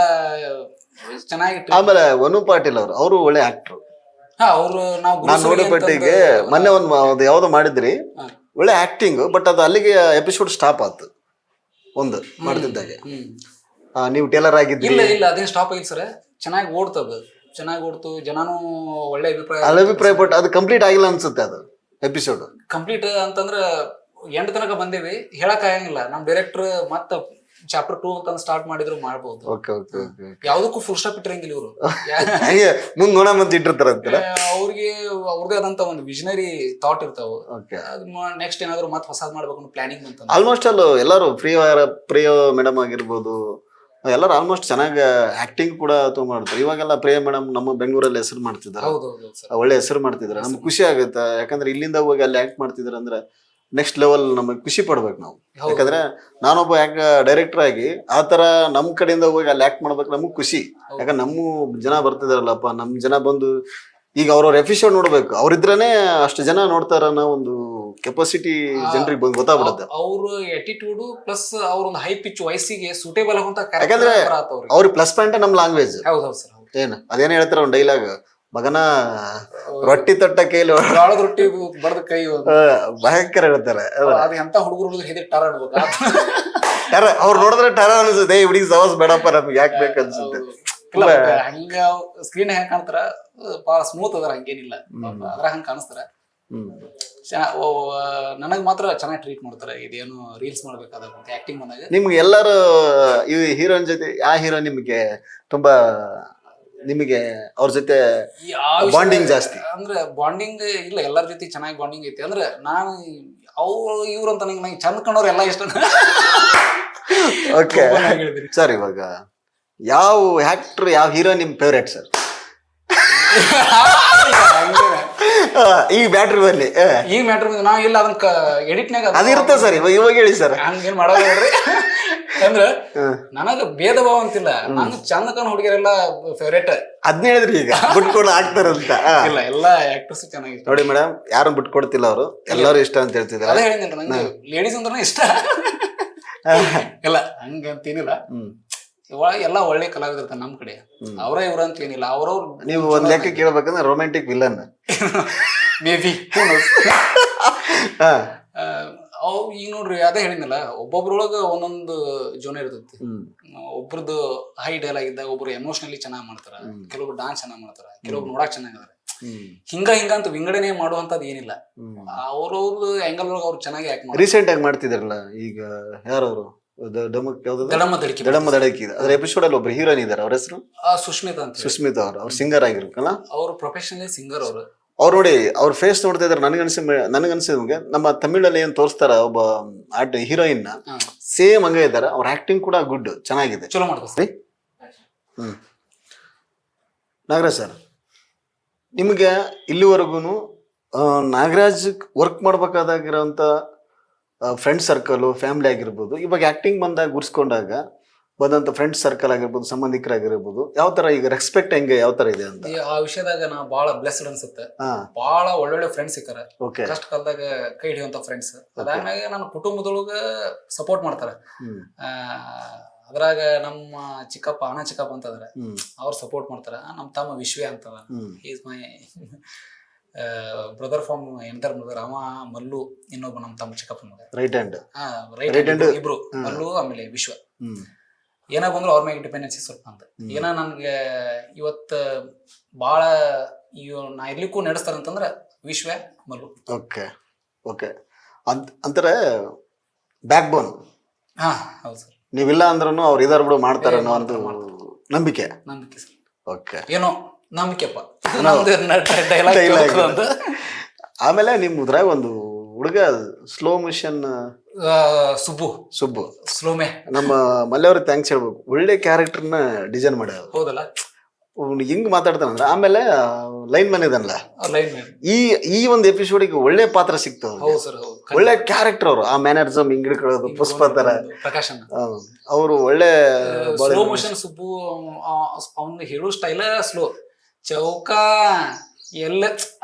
ಚೆನ್ನಾಗಿ. ಆಮೇಲೆ ವನು ಪಾಟೀಲ್ ಅವರು ಒಳ್ಳೆ ಆಕ್ಟರ್. ಅವ್ರು ನಾನ್ ನೋಡಿಪಟ್ಟಿಗೆ ಮೊನ್ನೆ ಒಂದ್ ಯಾವ್ದೋ ಮಾಡಿದ್ರಿ, ಒಳ್ಳೆ ಆಕ್ಟಿಂಗ್. ಬಟ್ ಅದು ಅಲ್ಲಿಗೆ ಎಪಿಸೋಡ್ ಸ್ಟಾಪ್ ಆಯ್ತು ಒಂದು ಮಾಡ್ತಿದ್ದಾಗೆ. ನೀವು ಟೇಲರ್ ಆಗಿದ್ರಿ? ಇಲ್ಲ ಅದೇನ್ ಸ್ಟಾಪ್ ಆಗಿಲ್ಲ ಸರ್. ಚೆನ್ನಾಗಿ ಓಡ್ತು, ಜನನು ಒಳ್ಳೆ ಅಭಿಪ್ರಾಯ ಪಟ್ಟು ಅದು ಕಂಪ್ಲೀಟ್ ಆಗಿಲ್ಲ ಅನ್ಸುತ್ತೆ. ಅದು ಎಪಿಸೋಡ್ ಕಂಪ್ಲೀಟ್ ಅಂತಂದ್ರ ಎಂಡ್ ತನಕ ಬಂದೇವಿ, ಹೇಳಕ್ ಆಗಂಗಿಲ್ಲ. ನಮ್ ಡೈರೆಕ್ಟರ್ ಮತ್ತ ಚಾಪ್ಟರ್ 2 ಅಂತ ಸ್ಟಾರ್ಟ್ ಮಾಡಿದ್ರು ಮಾಡ್ಬೋದು. ಯಾವ್ದಕ್ಕೂ ಫುಲ್ ಸ್ಟಾಪ್ ಇಟ್ಟಿರಂಗಿಲ್ಲ ಇವರು. ಮುಂದ್ ನೋಡ ಮಂತ್ ಇಟ್ಟಿರ್ತಾರ ಅವ್ರಿಗೆ ಅವ್ರದೇ ಆದಂತ ಒಂದು ವಿಷನರಿ ಥಾಟ್ ಇರ್ತಾವ. ನೆಕ್ಸ್ಟ್ ಏನಾದ್ರು ಮತ್ತೆ ಹೊಸದ್ ಮಾಡ್ಬೇಕು ಅನ್ನೋ ಪ್ಲಾನಿಂಗ್ ಅಂತ. ಆಲ್ಮೋಸ್ಟ್ ಅಲ್ಲ ಎಲ್ಲರೂ ಪ್ರಿಯ ಮೇಡಮ್ ಆಗಿರ್ಬೋದು, ಎಲ್ಲರೂ ಆಲ್ಮೋಸ್ಟ್ ಚೆನ್ನಾಗಿ ಆಕ್ಟಿಂಗ್ ಕೂಡ ಮಾಡ್ತಾರೆ. ಇವಾಗೆಲ್ಲ ಪ್ರಿಯ ಮೇಡಮ್ ನಮ್ಮ ಬೆಂಗಳೂರಲ್ಲಿ ಹೆಸರು ಮಾಡ್ತಿದ್ದಾರೆ, ಒಳ್ಳೆ ಹೆಸರು ಮಾಡ್ತಿದ್ದಾರೆ. ನಮ್ಗೆ ಖುಷಿ ಆಗುತ್ತೆ. ಯಾಕಂದ್ರೆ ಇಲ್ಲಿಂದ ಹೋಗಿ ಅಲ್ಲಿ ಆಕ್ಟ್ ಮಾಡ್ತಿದಾರೆ ಅಂದ್ರೆ ನೆಕ್ಸ್ಟ್ ಲೆವೆಲ್ ನಮಗೆ ಖುಷಿ ಪಡ್ಬೇಕು ನಾವು. ಯಾಕಂದ್ರೆ ನಾನೊಬ್ಬ ಡೈರೆಕ್ಟರ್ ಆಗಿ ಆತರ ನಮ್ ಕಡೆಯಿಂದ ಹೋಗಿ ಅಲ್ಲಿ ಆಕ್ಟ್ ಮಾಡ್ಬೇಕು, ನಮಗ್ ಖುಷಿ. ಯಾಕಂದ್ರೆ ನಮ್ಮ ಜನ ಬರ್ತಿದಾರಲ್ಲಪ್ಪ, ನಮ್ ಜನ ಬಂದು ಈಗ ಅವ್ರವ್ರ ಎಪಿಸೋಡ್ ನೋಡ್ಬೇಕು, ಅವ್ರಿದ್ರೇನೆ ಅಷ್ಟು ಜನ ನೋಡ್ತಾರ ಅನ್ನೋ ಒಂದು ಕೆಪಾಸಿಟಿ ಜನರಿಗೆ ಬಂದು ಗೊತ್ತಾಗ್ಬಿಡುತ್ತೆ. ಅವ್ರ ಆಟಿಟ್ಯೂಡ್ ಪ್ಲಸ್ ಅವ್ರ ಒಂದು ಹೈ ಪಿಚ್ ವಯಸ್ಸಿಗೆ ಸೂಟೇಬಲ್ ಆಗುವಂತ. ಯಾಕಂದ್ರೆ ಅವ್ರ ಪ್ಲಸ್ ಪಾಯಿಂಟ್ ನಮ್ ಲ್ಯಾಂಗ್ವೇಜ್. ಏನ್ ಅದೇನ್ ಹೇಳ್ತಾರ ಒಂದ್ ಡೈಲಾಗ್, ಮಗನ ರೊಟ್ಟಿ ತೊಟ್ಟ ಕೈಲಿ ರೊಟ್ಟಿ ಬಡದ ಕೈ ಭಯಂಕರ ಹೇಳ್ತಾರೆ. ಎಂತ ಹುಡುಗರು ಹೆದರ್ಟಾರ ಅವ್ರು ನೋಡಿದ್ರೆ ಟರ ಅನ್ಸುತ್ತೆ, ಹುಡುಗಿ ಸವಾಸ್ ಬೇಡಪ್ಪ ನಮ್ಗೆ ಯಾಕೆ ಬೇಕು ಅನ್ಸುತ್ತೆ. ಹಂಗ ಸ್ಕ್ರೀನ್ ಹೆಂಗ್ ಕಾಣ್ತಾರ, ಬಹಳ ಸ್ಮೂತ್ ಅದಾರ, ಹಂಗೇನಿಲ್ಲ ಅದ್ರ ಹಂಗ ಕಾಣಿಸ್ತಾರ. ನನಗ್ ಮಾತ್ರ ಚೆನ್ನಾಗಿ ಟ್ರೀಟ್ ಮಾಡ್ತಾರೆ. ಇದೇನು ರೀಲ್ಸ್ ಮಾಡ್ಬೇಕಾದ ಆಕ್ಟಿಂಗ್ ಬಂದಾಗ. ನಿಮ್ಗೆ ಎಲ್ಲಾರು ಈ ಹೀರೋನ್ ಜೊತೆ ಯಾವ ಹೀರೋ ನಿಮ್ಗೆ ತುಂಬಾ, ನಿಮಗೆ ಅವ್ರ ಜೊತೆ ಬಾಂಡಿಂಗ್ ಜಾಸ್ತಿ? ಅಂದ್ರೆ ಬಾಂಡಿಂಗ್ ಇಲ್ಲ, ಎಲ್ಲರ ಜೊತೆ ಚೆನ್ನಾಗಿ ಬಾಂಡಿಂಗ್ ಐತಿ. ಅಂದ್ರೆ ನಾನು ಇವ್ರು ಅಂತ ನಂಗೆ ಚಂದ ಕಂಡವ್ರು ಎಲ್ಲ ಇಷ್ಟ. ಓಕೆ ಸರ್, ಇವಾಗ ಯಾವ ಆಕ್ಟರ್ ಯಾವ ಹೀರೋ ನಿಮ್ ಫೇವ್ರೇಟ್ ಸರ್? ಈ ಬ್ಯಾಟ್ರಿ ಬಲ್ಲಿ ಈ ಮ್ಯಾಟ್ರ್ ನಾ ಇಲ್ಲ ಅದನ್ನ ಎಡಿಟ್ನಾಗ ಅದಿರುತ್ತೆ ಸರ್. ಇವಾಗ ಹೇಳಿ ಸರ್. ಹಂಗೇನ್ ಮಾಡೋದ್ರಿ ಅಂದ್ರ ನನಗ ಭೇದ ಭಾವ ಅಂತಿಲ್ಲ, ನಾನು ಚಂದಕನ ಹುಡುಗಿಯರೆಲ್ಲ ಫೇವ್ರೇಟ್. ಅದ್ನ ಹೇಳಿದ್ರಿ ಈಗ ಬಿಟ್ಕೊಂಡು ಆಗ್ತಾರಂತ. ಇಲ್ಲ ಎಲ್ಲಾ ಆಕ್ಟರ್ಸ್ ಚೆನ್ನಾಗಿತ್ತು ನೋಡಿ ಮೇಡಮ್, ಯಾರು ಬಿಟ್ಕೊಡ್ತಿಲ್ಲ ಅವರು, ಎಲ್ಲರೂ ಇಷ್ಟ ಅಂತ ಹೇಳ್ತಿದ್ದಾರೆ. ಅದೇ ಹೇಳಿದ್ನಲ್ಲ, ನಂಗೆ ಲೇಡೀಸ್ ಅಂದ್ರೆ ಇಷ್ಟ. ಇಲ್ಲ ಹಂಗಂತೇನಿಲ್ಲ, ಎಲ್ಲ ಒಳ್ಳೆ ಕಲಾವಿದ್ರು ಇರ್ತಾರೆ ನಮ್ ಕಡೆ, ಅವರ ಇವ್ರ ಅಂತ ಏನಿಲ್ಲ. ಅವ್ರವ್ರು ನೀವು ಒಂದ್ ಲೆಕ್ಕ ಕೇಳ್ಬೇಕಂದ್ರೆ ರೊಮ್ಯಾಂಟಿಕ್ ವಿಲನ್ ಮೇ ಬಿ. ಅವ್ ಈಗ ನೋಡ್ರಿ, ಅದೇ ಹೇಳಿದ್ನಲ್ಲ, ಒಬ್ಬೊಬ್ರೊಳಗ ಒಂದೊಂದು ಜೋನ ಇರ್ತೈತಿ. ಒಬ್ರದ್ದು ಹೈ ಡೈಲಾಗ್ ಇದ್ದಾಗ ಒಬ್ರು ಎಮೋಷನಲಿ ಚೆನ್ನಾಗ್ ಮಾಡ್ತಾರ, ಕೆಲವೊಬ್ರು ಡಾನ್ಸ್ ಚೆನ್ನಾಗ್ ಮಾಡ್ತಾರ, ಕೆಲವೊಬ್ರು ನೋಡಕ್ ಚೆನ್ನಾಗಿದಾರೆ. ಹಿಂಗ ಅಂತ ವಿಂಗಡಣೆ ಮಾಡುವಂತದ್ ಏನಿಲ್ಲ, ಅವ್ರವ್ರದ್ದು ಆಂಗಲ್ ಒಳಗ ಅವ್ರು ಚೆನ್ನಾಗಿ ಆಕ್ಟ್ ಮಾಡ್ತಾರೆ. ರೀಸೆಂಟ್ ಆಗಿ ಮಾಡ್ತಿದಾರಲ್ಲ ಈಗ, ಯಾರವರು ದಡಮ್ಮ ದಡಕಿ, ಅದ್ರ ಎಪಿಸೋಡ್ ಅಲ್ಲಿ ಒಬ್ರು ಹೀರೋಯಿನ್ ಇದಾರೆ, ಅವ್ರ ಹೆಸರು ಸುಷ್ಮಿತಾ ಅಂತ. ಸುಸ್ಮಿತಾ ಅವ್ರು ಸಿಂಗರ್ ಆಗಿರ್ಬೇಕಲ್ಲ. ಅವ್ರು ಪ್ರೊಫೆಷನಲಿ ಸಿಂಗರ್. ಅವ್ರು ನೋಡಿ, ಅವ್ರ ಫೇಸ್ ನೋಡ್ತಾ ಇದ್ರೆ ನನಗನ್ಸಿದಂಗೆ ನಮ್ಮ ತಮಿಳಲ್ಲಿ ಏನ್ ತೋರಿಸ್ತಾರ ಒಬ್ಬ ಹೀರೋಯಿನ್ ನ ಸೇಮ್ ಹಂಗ ಇದಾರೆ. ಅವ್ರ ಆಕ್ಟಿಂಗ್ ಕೂಡ ಗುಡ್, ಚೆನ್ನಾಗಿದೆ, ಚಲೋ ಮಾಡ್ತಾರೆ. ನಾಗರಾಜ್ ಸರ್, ನಿಮ್ಗೆ ಇಲ್ಲಿವರೆಗೂ ನಾಗರಾಜ್ ವರ್ಕ್ ಮಾಡ್ಬೇಕಾದಾಗಿರೋಂಥ ಫ್ರೆಂಡ್ ಸರ್ಕಲ್, ಫ್ಯಾಮಿಲಿ ಆಗಿರ್ಬೋದು, ಇವಾಗ ಆಕ್ಟಿಂಗ್ ಬಂದಾಗ ಗುರ್ಸ್ಕೊಂಡಾಗ ಬಂದಂತ ಫ್ರೆಂಡ್ ಸರ್ಕಲ್ ಆಗಿರ್ಬೋದು, ಸಂಬಂಧಿಕರಾಗಿರ್ಬೋದು, ಯಾವ ತರ ಈಗ ರೆಸ್ಪೆಕ್ಟ್ ಹೆಂಗೆ ಯಾವ ತರ ಇದೆ ಅಂತ ಆ ವಿಷಯದಾಗ ನಾ ಬಹಳ ಬ್ಲೆಸ್ಡ್ ಅನ್ಸುತ್ತೆ. ಬಹಳ ಒಳ್ಳೊಳ್ಳೆ ಫ್ರೆಂಡ್ಸ್ ಸಿಕ್ಕಾರ, ಕಷ್ಟ ಕಾಲದಾಗ ಕೈ ಹಿಡಿಯುವಂತ ಫ್ರೆಂಡ್ಸ್. ಅದಾದ್ಮೇಲೆ ನನ್ನ ಕುಟುಂಬದೊಳಗ ಸಪೋರ್ಟ್ ಮಾಡ್ತಾರ. ಅದ್ರಾಗ ನಮ್ಮ ಚಿಕ್ಕಪ್ಪ, ಅಣ್ಣ ಚಿಕ್ಕಪ್ಪ ಅಂತಂದ್ರೆ ಅವ್ರು ಸಪೋರ್ಟ್ ಮಾಡ್ತಾರ. ನಮ್ಮ ತಮ್ಮ ವಿಶ್ವೇ ಅಂತದ, is my brother from enter brother. ಅವ ಮಲ್ಲು, ಇನ್ನೊಬ್ಬ ನಮ್ಮ ತಮ್ಮ ಚಿಕ್ಕಪ್ಪ ಮಗ, ರೈಟ್ ಹ್ಯಾಂಡ್. ಇಬ್ರು ಮಲ್ಲು ಆಮೇಲೆ ವಿಶ್ವ. ಏನಾಗ ಬಂದ್ರು ಅವ್ರ ಮ್ಯಾಗ ಡಿಪೆಂಡೆನ್ಸಿ ಸ್ವಲ್ಪ ಅಂತ. ಏನ ನನ್ಗೆ ಇವತ್ತ ಬಾಳ ನಾ ಇರ್ಲಿಕ್ಕೂ ನಡೆಸ್ತಾರಂತಂದ್ರ ವಿಶ್ವ, ಮಲ್ಲು. ಓಕೆ ಓಕೆ ಅಂತಾರೆ ಬ್ಯಾಕ್ ಬೋನ್. ಹಾ ಹೌದು ಸರ್. ನೀವಿಲ್ಲ ಅಂದ್ರೂ ಅವ್ರು ಇದಾರ ಬಿಡು ಮಾಡ್ತಾರ ಅನ್ನೋ ಒಂದು ನಂಬಿಕೆ. ನಂಬಿಕೆ ಸರ್. ಓಕೆ, ಏನೋ ನಂಬಿಕೆಪ್ಪ. ಆಮೇಲೆ ನಿಮ್ ಇದ್ರಾಗ ಒಂದು ಹುಡುಗ ಸ್ಲೋ ಮೋಷನ್ ಸುಬ್ಬು ಸ್ಲೋಮೆ, ನಮ್ಮ ಮಲ್ಯವ್ರಿಗೆ ಥ್ಯಾಂಕ್ಸ್ ಹೇಳ್ಬೇಕು. ಒಳ್ಳೆ ಕ್ಯಾರೆಕ್ಟರ್ನ ಡಿಸೈನ್ ಮಾಡ್ಯಾರ. ಹೌದಲ್ಲ, ಹಿಂಗ್ ಮಾತಾಡ್ತಾನಂದ್ರ. ಆಮೇಲೆ ಲೈನ್ ಮ್ಯಾನ್ ಇದನ್ನಲ್ಲ, ಈ ಒಂದು ಎಪಿಸೋಡಿಗೆ ಒಳ್ಳೆ ಪಾತ್ರ ಸಿಕ್ತು. ಒಳ್ಳೆ ಕ್ಯಾರೆಕ್ಟರ್ ಅವರು, ಆ ಮ್ಯಾನರಿಸಮ್ ಹಿಂಗ್ ಹಿಡ್ಕೊಳ್ಳೋದು, ಪುಷ್ಪ ತರ ಪ್ರಕಾಶನ್ ಅವರು ಒಳ್ಳೆ ಸ್ಲೋ ಮೋಷನ್. ಸುಬ್ಬು ಅವ್ನು ಹೇಳೋ ಸ್ಟೈಲ ಸ್ಲೋ ಚೌಕ ಎಲ್ಲ,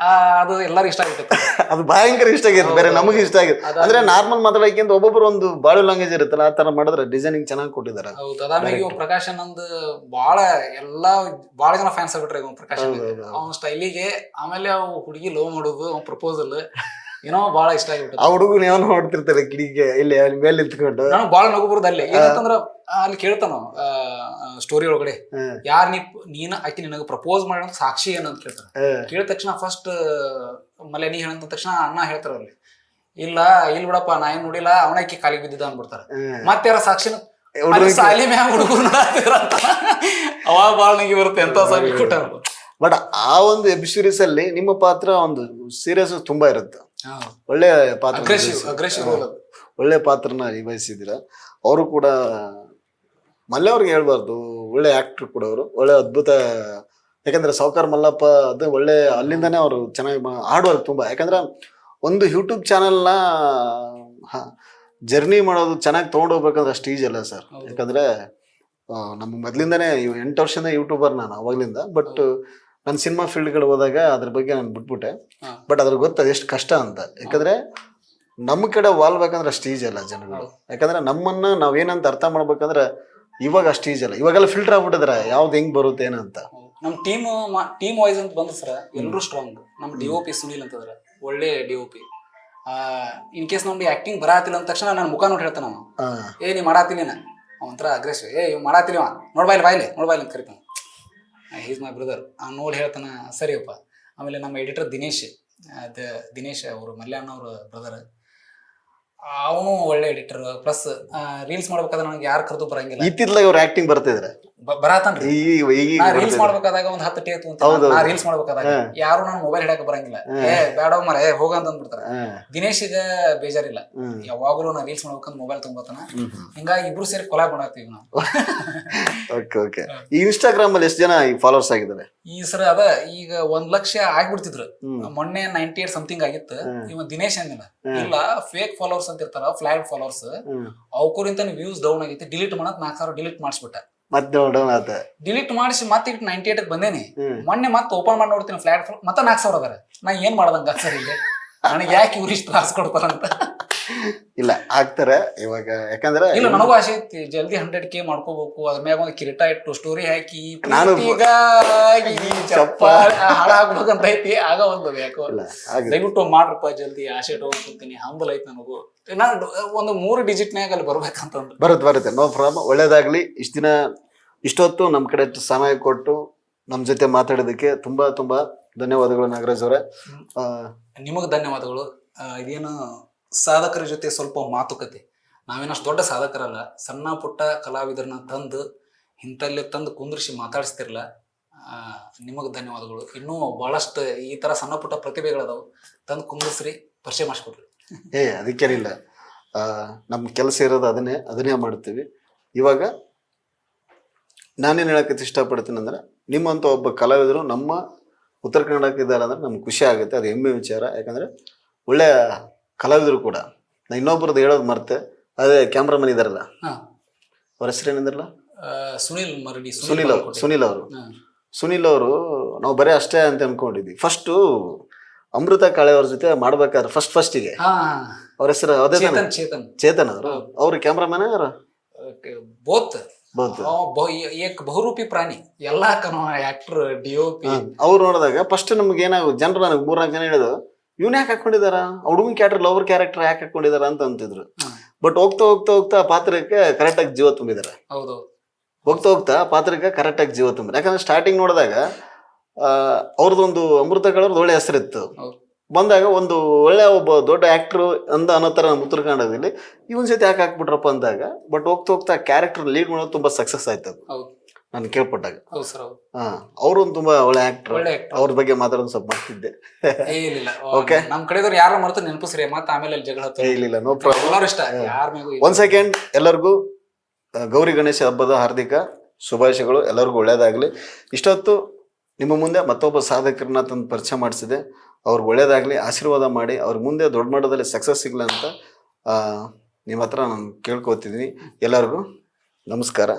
ಅದು ಎಲ್ಲಾರು ಇಷ್ಟ ಆಗಿರ್ತದೆ. ಅದು ಭಯಂಕರ ಇಷ್ಟ ಆಗಿರುತ್ತೆ. ಬೇರೆ ನಮಗೆ ಇಷ್ಟ ಆಗಿದೆ ಅಂದ್ರೆ ನಾರ್ಮಲ್ ಮಾತಾಡೋಕೆ ಒಬ್ಬೊಬ್ರು ಒಂದು ಬಾಡಿ ಲ್ಯಾಂಗ್ವೇಜ್ ಇರುತ್ತಲ್ಲ, ಆ ತರ ಮಾಡಿದ್ರೆ ಡಿಸೈನಿಂಗ್ ಚೆನ್ನಾಗಿ ಕೊಟ್ಟಿದ್ದಾರೆ. ಹೌದು, ಅದಾದ್ಮೇಲೆ ಪ್ರಕಾಶನ್ ಅಂದ್ ಬಾಳ ಜನ ಫ್ಯಾನ್ಸ್ ಆಗ್ಬಿಟ್ರೆ ಪ್ರಕಾಶನ್ ಅವ್ನ ಸ್ಟೈಲಿಗೆ. ಆಮೇಲೆ ಅವ್ ಹುಡುಗಿ ಲವ್ ಮಾಡೋದು, ಅವ್ನ ಪ್ರಪೋಸಲ್ ಏನೋ ಬಾಳ ಇಷ್ಟ ಆಗಿಬಿಟ್ಟು. ಆ ಹುಡುಗನ ಏನೋ ನೋಡ್ತಿರ್ತಾರೆ ಕಿಡಿಗೆ, ಇಲ್ಲಿ ಮೇಲೆ ನಿಂತ್ಕೊಂಡು. ನಾನು ಬಾಳ ನಗು ಬರೋದು ಅಲ್ಲಿ. ಏನಂತಂದ್ರ ಅಲ್ಲಿ ಕೇಳ್ತಾನ ಸ್ಟೋರಿ ಒಳಗಡೆ, ಯಾರ್ ನೀನ್ ಆಕಿ ನಿನಗ ಪ್ರಪೋಸ್ ಮಾಡೋ ಸಾಕ್ಷಿ ಏನಂತ ಕೇಳ್ತಾರ. ಕೇಳಿದ ತಕ್ಷಣ ಫಸ್ಟ್ ಮಲೆ ನೀ ಹೇಳಂತ ತಕ್ಷಣ ಅಣ್ಣ ಹೇಳ್ತಾರ ಅಲ್ಲಿ, ಇಲ್ಲ ಬಿಡಪ್ಪ ನಾ ಏನ್ ನೋಡಿಲ್ಲ, ಅವನಕ್ಕಿ ಕಾಲಿಗೆ ಬಿದ್ದಿದ್ದ ಅನ್ಬಿಡ್ತಾರ. ಮತ್ತೆ ಯಾರ ಸಾಕ್ಷಿನ ಸಾಲಿ ಮ್ಯಾಗ ಹುಡುಗರು ನೋಡಾತಿರಂತ. ಅವಾಗ ಬಾಳ ನಗಿ ಬರುತ್ತೆ, ಎಂತ ಸಾಲಿ ಕೊಟ್ಟ. ಬಟ್ ಆ ಒಂದು ವೆಬ್ ಸೀರೀಸ್ ಅಲ್ಲಿ ನಿಮ್ಮ ಪಾತ್ರ ಒಂದು ಸೀರಿಯಸ್ ತುಂಬಾ ಇರುತ್ತೆ. ಒಳ್ಳೆ ಪಾತ್ರ, ಒಳ್ಳೆ ಪಾತ್ರನ ನಿಭಾಯಿಸಿದ್ದೀರ. ಅವರು ಕೂಡ ಮಲ್ಯ ಅವ್ರಿಗೆ ಹೇಳ್ಬಾರ್ದು, ಒಳ್ಳೆ ಆಕ್ಟರ್ ಕೂಡ ಅವರು, ಒಳ್ಳೆ ಅದ್ಭುತ. ಯಾಕಂದ್ರೆ ಸಾವ್ಕಾರ್ ಮಲ್ಲಪ್ಪ ಅದು ಒಳ್ಳೆ, ಅಲ್ಲಿಂದಾನೇ ಅವರು ಚೆನ್ನಾಗಿ ಆಡುವರು ತುಂಬಾ. ಯಾಕಂದ್ರೆ ಒಂದು ಯೂಟ್ಯೂಬ್ ಚಾನೆಲ್ನ ಜರ್ನಿ ಮಾಡೋದು, ಚೆನ್ನಾಗಿ ತೊಗೊಂಡೋಗ್ಬೇಕಂದ್ರೆ ಅಷ್ಟು ಈಜಿ ಅಲ್ಲ ಸರ್. ಯಾಕಂದ್ರೆ ನಮ್ಗೆ ಮೊದ್ಲಿಂದಾನೇ 8 ವರ್ಷದ ಯೂಟ್ಯೂಬರ್ ನಾನು ಅವಾಗ್ಲಿಂದ. ಬಟ್ ನಾನು ಸಿನಿಮಾ ಫೀಲ್ಡ್ಗಳು ಹೋದಾಗ ಅದ್ರ ಬಗ್ಗೆ ನಾನು ಬಿಟ್ಬಿಟ್ಟೆ. ಬಟ್ ಅದ್ರ ಗೊತ್ತದ ಎಷ್ಟು ಕಷ್ಟ ಅಂತ. ಯಾಕಂದ್ರೆ ನಮ್ಮ ಕಡೆ ವಾಲ್ಬೇಕಂದ್ರೆ ಅಷ್ಟು ಈಜಿ ಅಲ್ಲ ಜನಗಳು. ಯಾಕಂದ್ರೆ ನಮ್ಮನ್ನ ನಾವೇನಂತ ಅರ್ಥ ಮಾಡ್ಬೇಕಂದ್ರೆ ಇವಾಗ ಅಷ್ಟು ಈಜಿ ಅಲ್ಲ. ಇವಾಗೆಲ್ಲ ಫಿಲ್ಟರ್ ಆಗ್ಬಿಟ್ಟಿದ್ರೆ ಯಾವ್ದು ಹೆಂಗ್ ಬರುತ್ತೆ ಏನಂತ. ನಮ್ ಟೀಮ್ ವೈಸ್ ಅಂತ ಬಂದ್ರೆ ಸರ್ ಎಲ್ರು ಸ್ಟ್ರಾಂಗ್. ನಮ್ DOP ಸುನೀಲ್ ಅಂತಂದ್ರ ಒಳ್ಳೆ DOP. ಇನ್ ಕೇಸ್ ನಮ್ಗೆ ಆಕ್ಟಿಂಗ್ ಬರಾತಿಲ್ಲ ಅಂದ ತಕ್ಷಣ ನಾನು ಮುಖ ನೋಡಿ ಹೇಳ್ತಾನ, ನೀ ಮಾಡಾತೀನಿ ಒಂಥರ ಅಗ್ರೆಸಿವ್, ಇವ್ ಮಾಡಾತಿಲ್ಲ ನೋಡ್ಬಾಯ್ಲಿ ಅಂತ ಕರಿತಾನ. He's my brother. ನೋಡಿ ಹೇಳ್ತಾನ, ಸರಿಯಪ್ಪ. ಆಮೇಲೆ ನಮ್ಮ ಎಡಿಟರ್ ದಿನೇಶ್ ಅವರು ಮಲ್ಯಾಣ ಅವ್ರ ಬ್ರದರ್, ಅವನು ಒಳ್ಳೆ ಎಡಿಟರ್. ಪ್ಲಸ್ ರೀಲ್ಸ್ ಮಾಡ್ಬೇಕಾದ್ರೆ ನನಗೆ ಯಾರು ಕರೆದು ಬರಂಗಿಲ್ಲ. ಇತ್ತಿತ್ಲಾಗ ಅವ್ರ ಆಕ್ಟಿಂಗ್ ಬರ್ತಿದ್ರೆ ಬರತಾನ್ರಿ. ಈಗ ನಾ ರೀಲ್ಸ್ ಮಾಡ್ಬೇಕಾದಾಗ ಒಂದ್ 10 ಟೇಕ್ ನಾ ರೀಲ್ಸ್ ಮಾಡ್ಬೇಕಾದಾಗ ಯಾರು ನಾನು ಮೊಬೈಲ್ ಹಿಡಕ್ ಬರಂಗಿಲ್ಲ. ಬೇಡ ಮರ ಹೋಗ ಅಂತ ಅಂದ್ಬಿಡ್ತಾರ. ದಿನೇಶಿಗ ಬೇಜಾರಿಲ್ಲ, ಯಾವಾಗಲೂ ನಾ ರೀಲ್ಸ್ ಮಾಡ್ಬೇಕಂತ ಮೊಬೈಲ್ ತಗೋತಾನ. ಹಿಂಗಾಗಿ ಇಬ್ರು ಸೇರಿ ಕೊಲಾಬ್ ಮಾಡಾಕ್ತಿವಿ ನಾವು. Okay okay. ಈ ಇನ್ಸ್ಟಾಗ್ರಾಮ್ ಅಲ್ಲಿ ಎಷ್ಟು ಜನ ಫಾಲೋವರ್ಸ್ ಆಗಿದ್ದಾರೆ? ಈ ಸರ್ ಅದ ಈಗ 1 ಲಕ್ಷ ಆಗ್ಬಿಡ್ತಿದ್ರು. ಮೊನ್ನೆ 98 ಸಮಥಿಂಗ್ ಆಗಿತ್ತು. ಇವ ದಿನೇಶ್ ಅಂದಿಲ್ಲ, ಇಲ್ಲ ಫೇಕ್ ಫಾಲೋವರ್ಸ್ ಅಂತ ಇರ್ತಾರ, ಫ್ಲಾಗ್ ಫಾಲೋವರ್ಸ್, ಅವಕೂರಿಂತ ವ್ಯೂಸ್ ಡೌನ್ ಆಗೈತಿ, ಡಿಲೀಟ್ ಮಾಡಕ್ 4,000 ಡಿಲೀಟ್ ಮಾಡಿಸ್ಬಿಟ್ಟ. ಮತ್ತೆ ಡೌನ್ ಆತ, ಡಿಲೀಟ್ ಮಾಡಿಸಿ ಮತ್ತೆ 98 ಬಂದೇನಿ. ಮೊನ್ನೆ ಮತ್ತೆ ಓಪನ್ ಮಾಡಿ ನೋಡ್ತೀನಿ, ಫ್ಲಾಟ್ ಮತ್ತೆ 4,000 ಅದಾರ. ನಾ ಏನ್ ಮಾಡ್ದಂಗ ಸರ್ ಇಲ್ಲಿ, ನನಗೆ ಯಾಕೆ ಇವ್ರು ಇಷ್ಟು ತ್ರಾಸ ಕೊಡ್ತಾರಂತ. ಇಲ್ಲ ಆಗ್ತಾರೆ ಇವಾಗ, ಯಾಕಂದ್ರೆ ಇಲ್ಲ ನನಗೂ ಆಸೆ ಐತಿ ಜಲ್ದಿ 100K ಮಾಡ್ಕೋಬೇಕು. ಅದ್ರ ಮ್ಯಾಗ ಒಂದು ಕಿರೀಟ ಇಟ್ಟು ಸ್ಟೋರಿ ಹಾಕಿ ಈಗ ಹಾಳಾಗ್ಬೇಕಂತ ಐತಿ. ಆಗ ಒಂದು ಯಾಕೋ ದಯವಿಟ್ಟು ಮಾಡ್ರಪ್ಪ ಜಲ್ದಿ, ಆಸೆ ಇಟ್ಕೊಂತೀನಿ. ಹಂಬಲ್ ಐತಿ ನನಗೂ. ನಾನು ಒಂದು 3 ಡಿಜಿಟ್ನ್ಯಾಗ ಅಲ್ಲಿ ಬರ್ಬೇಕಂತಂದು. ಬರುತ್ತೆ ನೋ ಪ್ರಾಬ್ಲಮ್. ಒಳ್ಳೇದಾಗ್ಲಿ. ಇಷ್ಟ ದಿನ ಇಷ್ಟೊತ್ತು ನಮ್ಮ ಕಡೆ ಸಮಯ ಕೊಟ್ಟು ನಮ್ಮ ಜೊತೆ ಮಾತಾಡೋದಕ್ಕೆ ತುಂಬಾ ತುಂಬಾ ಧನ್ಯವಾದಗಳು ನಾಗರಾಜ್ ಅವರೇ. ನಿಮಗ್ ಧನ್ಯವಾದಗಳು. ಇದೇನು ಸಾಧಕರ ಜೊತೆ ಸ್ವಲ್ಪ ಮಾತುಕತೆ, ನಾವೇನಷ್ಟು ದೊಡ್ಡ ಸಾಧಕರಲ್ಲ, ಸಣ್ಣ ಪುಟ್ಟ ಕಲಾವಿದರನ್ನ ತಂದು ಇಂಥಲ್ಲೇ ತಂದು ಕುಂದ್ರಿಸಿ ಮಾತಾಡಿಸ್ತಿರಲ್ಲ, ನಿಮಗೆ ಧನ್ಯವಾದಗಳು. ಇನ್ನೂ ಬಹಳಷ್ಟು ಈ ತರ ಸಣ್ಣ ಪುಟ್ಟ ಪ್ರತಿಭೆಗಳದಾವು, ತಂದು ಕುಂದ್ರಿಸ್ರಿ, ಪರಿಚಯ ಮಾಡಿಸ್ಕೊಡ್ರಿ. ಅದಕ್ಕೇನಿಲ್ಲ, ನಮ್ಮ ಕೆಲಸ ಇರೋದು ಅದನ್ನೇ ಮಾಡ್ತೀವಿ. ಇವಾಗ ನಾನೇನು ಹೇಳಕ್ಕೆ ಇಷ್ಟಪಡ್ತೀನಿ ಅಂದ್ರೆ, ನಿಮ್ಮಂಥ ಒಬ್ಬ ಕಲಾವಿದರು ನಮ್ಮ ಉತ್ತರ ಕನ್ನಡಕ್ಕೆ ಇದ್ದಾರೆ ಅಂದ್ರೆ ನಮ್ಗೆ ಖುಷಿ ಆಗುತ್ತೆ. ಅದು ಹೆಮ್ಮೆ ವಿಚಾರ. ಯಾಕಂದ್ರೆ ಒಳ್ಳೆಯ ಕಲಾವಿದರು ಕೂಡ. ನಾ ಇನ್ನೊಬ್ಬರದ್ದು ಹೇಳೋದು ಮರ್ತೆ, ಅದೇ ಕ್ಯಾಮ್ರಾಮನ್ ಇದಾರಲ್ಲ, ಅವ್ರ ಹೆಸರು ಏನಿದಾರಲ್ಲ, ಸುನಿಲ್ ಅವರು ನಾವು ಬರೀ ಅಷ್ಟೇ ಅಂತ ಅನ್ಕೊಂಡಿದ್ವಿ. ಫಸ್ಟು ಅಮೃತ ಕಾಳೆ ಅವ್ರ ಜೊತೆ ಮಾಡ್ಬೇಕಾದ್ರೆ ಫಸ್ಟಿಗೆ ಅವ್ರ ಹೆಸರು ಅದೇ ಚೇತನ್ ಅವರು. ಅವ್ರ ಕ್ಯಾಮ್ರಾಮನ್ ಯಾರು? ಬೋತ್ ಬಹುರೂಪಿ ಪ್ರಾಣಿ, ಎಲ್ಲಾ ಆಕ್ಟರ್, DOP. ಅವ್ರು ನೋಡಿದಾಗ ಫಸ್ಟ್ ನಮ್ಗೆ ಏನಾಗ ಜನರು, ನನಗೆ 3-4 ಜನ ಹೇಳಿದ್ರು, ಇವ್ನ ಯಾಕೆ ಹಾಕೊಂಡಿದಾರ, ಹುಡುಗನ್ ಕ್ಯಾರೆಕ್ಟರ್, ಲವರ್ ಕ್ಯಾರೆಕ್ಟರ್ ಯಾಕೆ ಹಾಕೊಂಡಿದಾರ ಅಂತ ಅಂತಿದ್ರು. ಬಟ್ ಹೋಗ್ತಾ ಪಾತ್ರಕ್ಕೆ ಕರೆಕ್ಟಾಗಿ ಜೀವ ತುಂಬಿದಾರೆ. ಹೋಗ್ತಾ ಪಾತ್ರಕ್ಕೆ ಕರೆಕ್ಟಾಗಿ ಜೀವ ತುಂಬಿದ್ದಾರೆ. ಯಾಕಂದ್ರೆ ಸ್ಟಾರ್ಟಿಂಗ್ ನೋಡಿದಾಗ ಅವ್ರದ್ದೊಂದು ಅಮೃತ ಕಾಳವ್ರದ್ದು ಒಳ್ಳೆ ಹೆಸರಿತ್ತು. ಬಂದಾಗ ಒಂದು ಒಳ್ಳೆ ಒಬ್ಬ ದೊಡ್ಡ ಆಕ್ಟರ್ ಅನ್ನೋ ತರ ನಮ್ಮ ಉತ್ತರ ಕನ್ನಡದಲ್ಲಿ ಇವನ್ ಜೊತೆ ಯಾಕೆ ಹಾಕ್ಬಿಟ್ರಪ್ಪ ಅಂದಾಗ, ಬಟ್ ಹೋಗ್ತಾ ಕ್ಯಾರೆಕ್ಟರ್ ಲೀಡ್ ಮಾಡೋದು ತುಂಬಾ ಸಕ್ಸಸ್ ಆಯ್ತು ನಾನು ಕೇಳ್ಪಟ್ಟಾಗ. ಅವ್ರೊಂದು ತುಂಬಾ ಒಳ್ಳೆ ಆಕ್ಟರ್. ಅವ್ರ ಬಗ್ಗೆ ಮಾತಾಡೋದು ಸ್ವಲ್ಪ ಮಾಡ್ತಿದ್ದೆ. ಓಕೆ, ನಮ್ ಕಡೆದವ್ರು ಯಾರು ಮಾಡ್ತಾರೆ ನೆನಪಿಸ್ರಿ, ಮತ್ತೆ ಆಮೇಲೆ ಜಗಳ. ಇಲ್ಲ, ನೋ ಪ್ರಾಬ್ಲಮ್. 1 ಸೆಕೆಂಡ್. ಎಲ್ಲರಿಗೂ ಗೌರಿ ಗಣೇಶ ಹಬ್ಬದ ಹಾರ್ದಿಕ ಶುಭಾಶಯಗಳು. ಎಲ್ಲರಿಗೂ ಒಳ್ಳೇದಾಗ್ಲಿ. ಇಷ್ಟೊತ್ತು ನಿಮ್ಮ ಮುಂದೆ ಮತ್ತೊಬ್ಬ ಸಾಧಕರನ್ನ ತಂದು ಪರಿಚಯ ಮಾಡಿಸಿದೆ. ಅವ್ರಿಗೆ ಒಳ್ಳೇದಾಗ್ಲಿ, ಆಶೀರ್ವಾದ ಮಾಡಿ ಅವ್ರ ಮುಂದೆ ದೊಡ್ಡ ಮಟ್ಟದಲ್ಲಿ ಸಕ್ಸಸ್ ಸಿಗ್ಲಿ ಅಂತ ನಿಮ್ಮ ಹತ್ರ ನಾನು ಕೇಳ್ಕೊತಿದ್ದೀನಿ. ಎಲ್ಲರಿಗೂ ನಮಸ್ಕಾರ.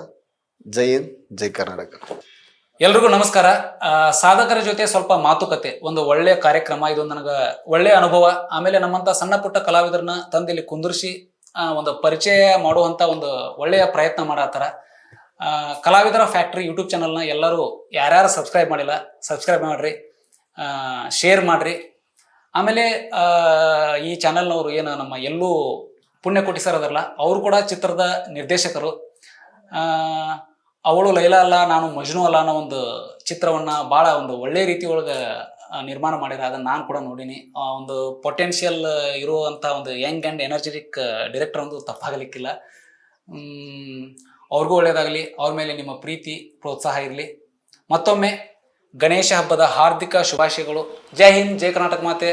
ಜೈ ಹಿಂದ್, ಜೈ ಕರ್ನಾಟಕ. ಎಲ್ರಿಗೂ ನಮಸ್ಕಾರ. ಸಾಧಕರ ಜೊತೆ ಸ್ವಲ್ಪ ಮಾತುಕತೆ ಒಂದು ಒಳ್ಳೆಯ ಕಾರ್ಯಕ್ರಮ. ಇದು ನನಗೆ ಒಳ್ಳೆಯ ಅನುಭವ. ಆಮೇಲೆ ನಮ್ಮಂತ ಸಣ್ಣ ಪುಟ್ಟ ಕಲಾವಿದರನ್ನ ತಂದಿಲ್ಲಿ ಕುಂದರ್ಸಿ ಒಂದು ಪರಿಚಯ ಮಾಡುವಂತ ಒಂದು ಒಳ್ಳೆಯ ಪ್ರಯತ್ನ ಮಾಡತ್ತಾರ. ಕಲಾವಿದರ ಫ್ಯಾಕ್ಟ್ರಿ ಯೂಟ್ಯೂಬ್ ಚಾನಲ್ನ ಎಲ್ಲರೂ ಯಾರ್ಯಾರು ಸಬ್ಸ್ಕ್ರೈಬ್ ಮಾಡಿಲ್ಲ, ಸಬ್ಸ್ಕ್ರೈಬ್ ಮಾಡ್ರಿ, ಶೇರ್ ಮಾಡ್ರಿ. ಆಮೇಲೆ ಈ ಚಾನಲ್ನವರು ಏನು ನಮ್ಮ ಎಲ್ಲೂ ಪುಣ್ಯಕೋಟಿ ಸರ್ ಅದರಲ್ಲ, ಅವರು ಕೂಡ ಚಿತ್ರದ ನಿರ್ದೇಶಕರು. ಅವಳು ಲೈಲಾ ಅಲ್ಲ, ನಾನು ಮಜ್ನು ಅಲ್ಲ ಅನ್ನೋ ಒಂದು ಚಿತ್ರವನ್ನ ಭಾಳ ಒಂದು ಒಳ್ಳೆ ರೀತಿ ಒಳಗೆ ನಿರ್ಮಾಣ ಮಾಡಿರ. ಅದನ್ನು ನಾನು ಕೂಡ ನೋಡೀನಿ. ಒಂದು ಪೊಟೆನ್ಷಿಯಲ್ ಇರುವಂಥ ಒಂದು ಯಂಗ್ ಆ್ಯಂಡ್ ಎನರ್ಜೆಟಿಕ್ ಡೈರೆಕ್ಟರ್ ಒಂದು ತಪ್ಪಾಗಲಿಕ್ಕಿಲ್ಲ. ಅವ್ರಿಗೂ ಒಳ್ಳೆಯದಾಗಲಿ. ಅವ್ರ ಮೇಲೆ ನಿಮ್ಮ ಪ್ರೀತಿ ಪ್ರೋತ್ಸಾಹ ಇರಲಿ. ಮತ್ತೊಮ್ಮೆ ಗಣೇಶ ಹಬ್ಬದ ಹಾರ್ದಿಕ ಶುಭಾಶಯಗಳು. ಜೈ ಹಿಂದ್, ಜೈ ಕರ್ನಾಟಕ ಮಾತೆ.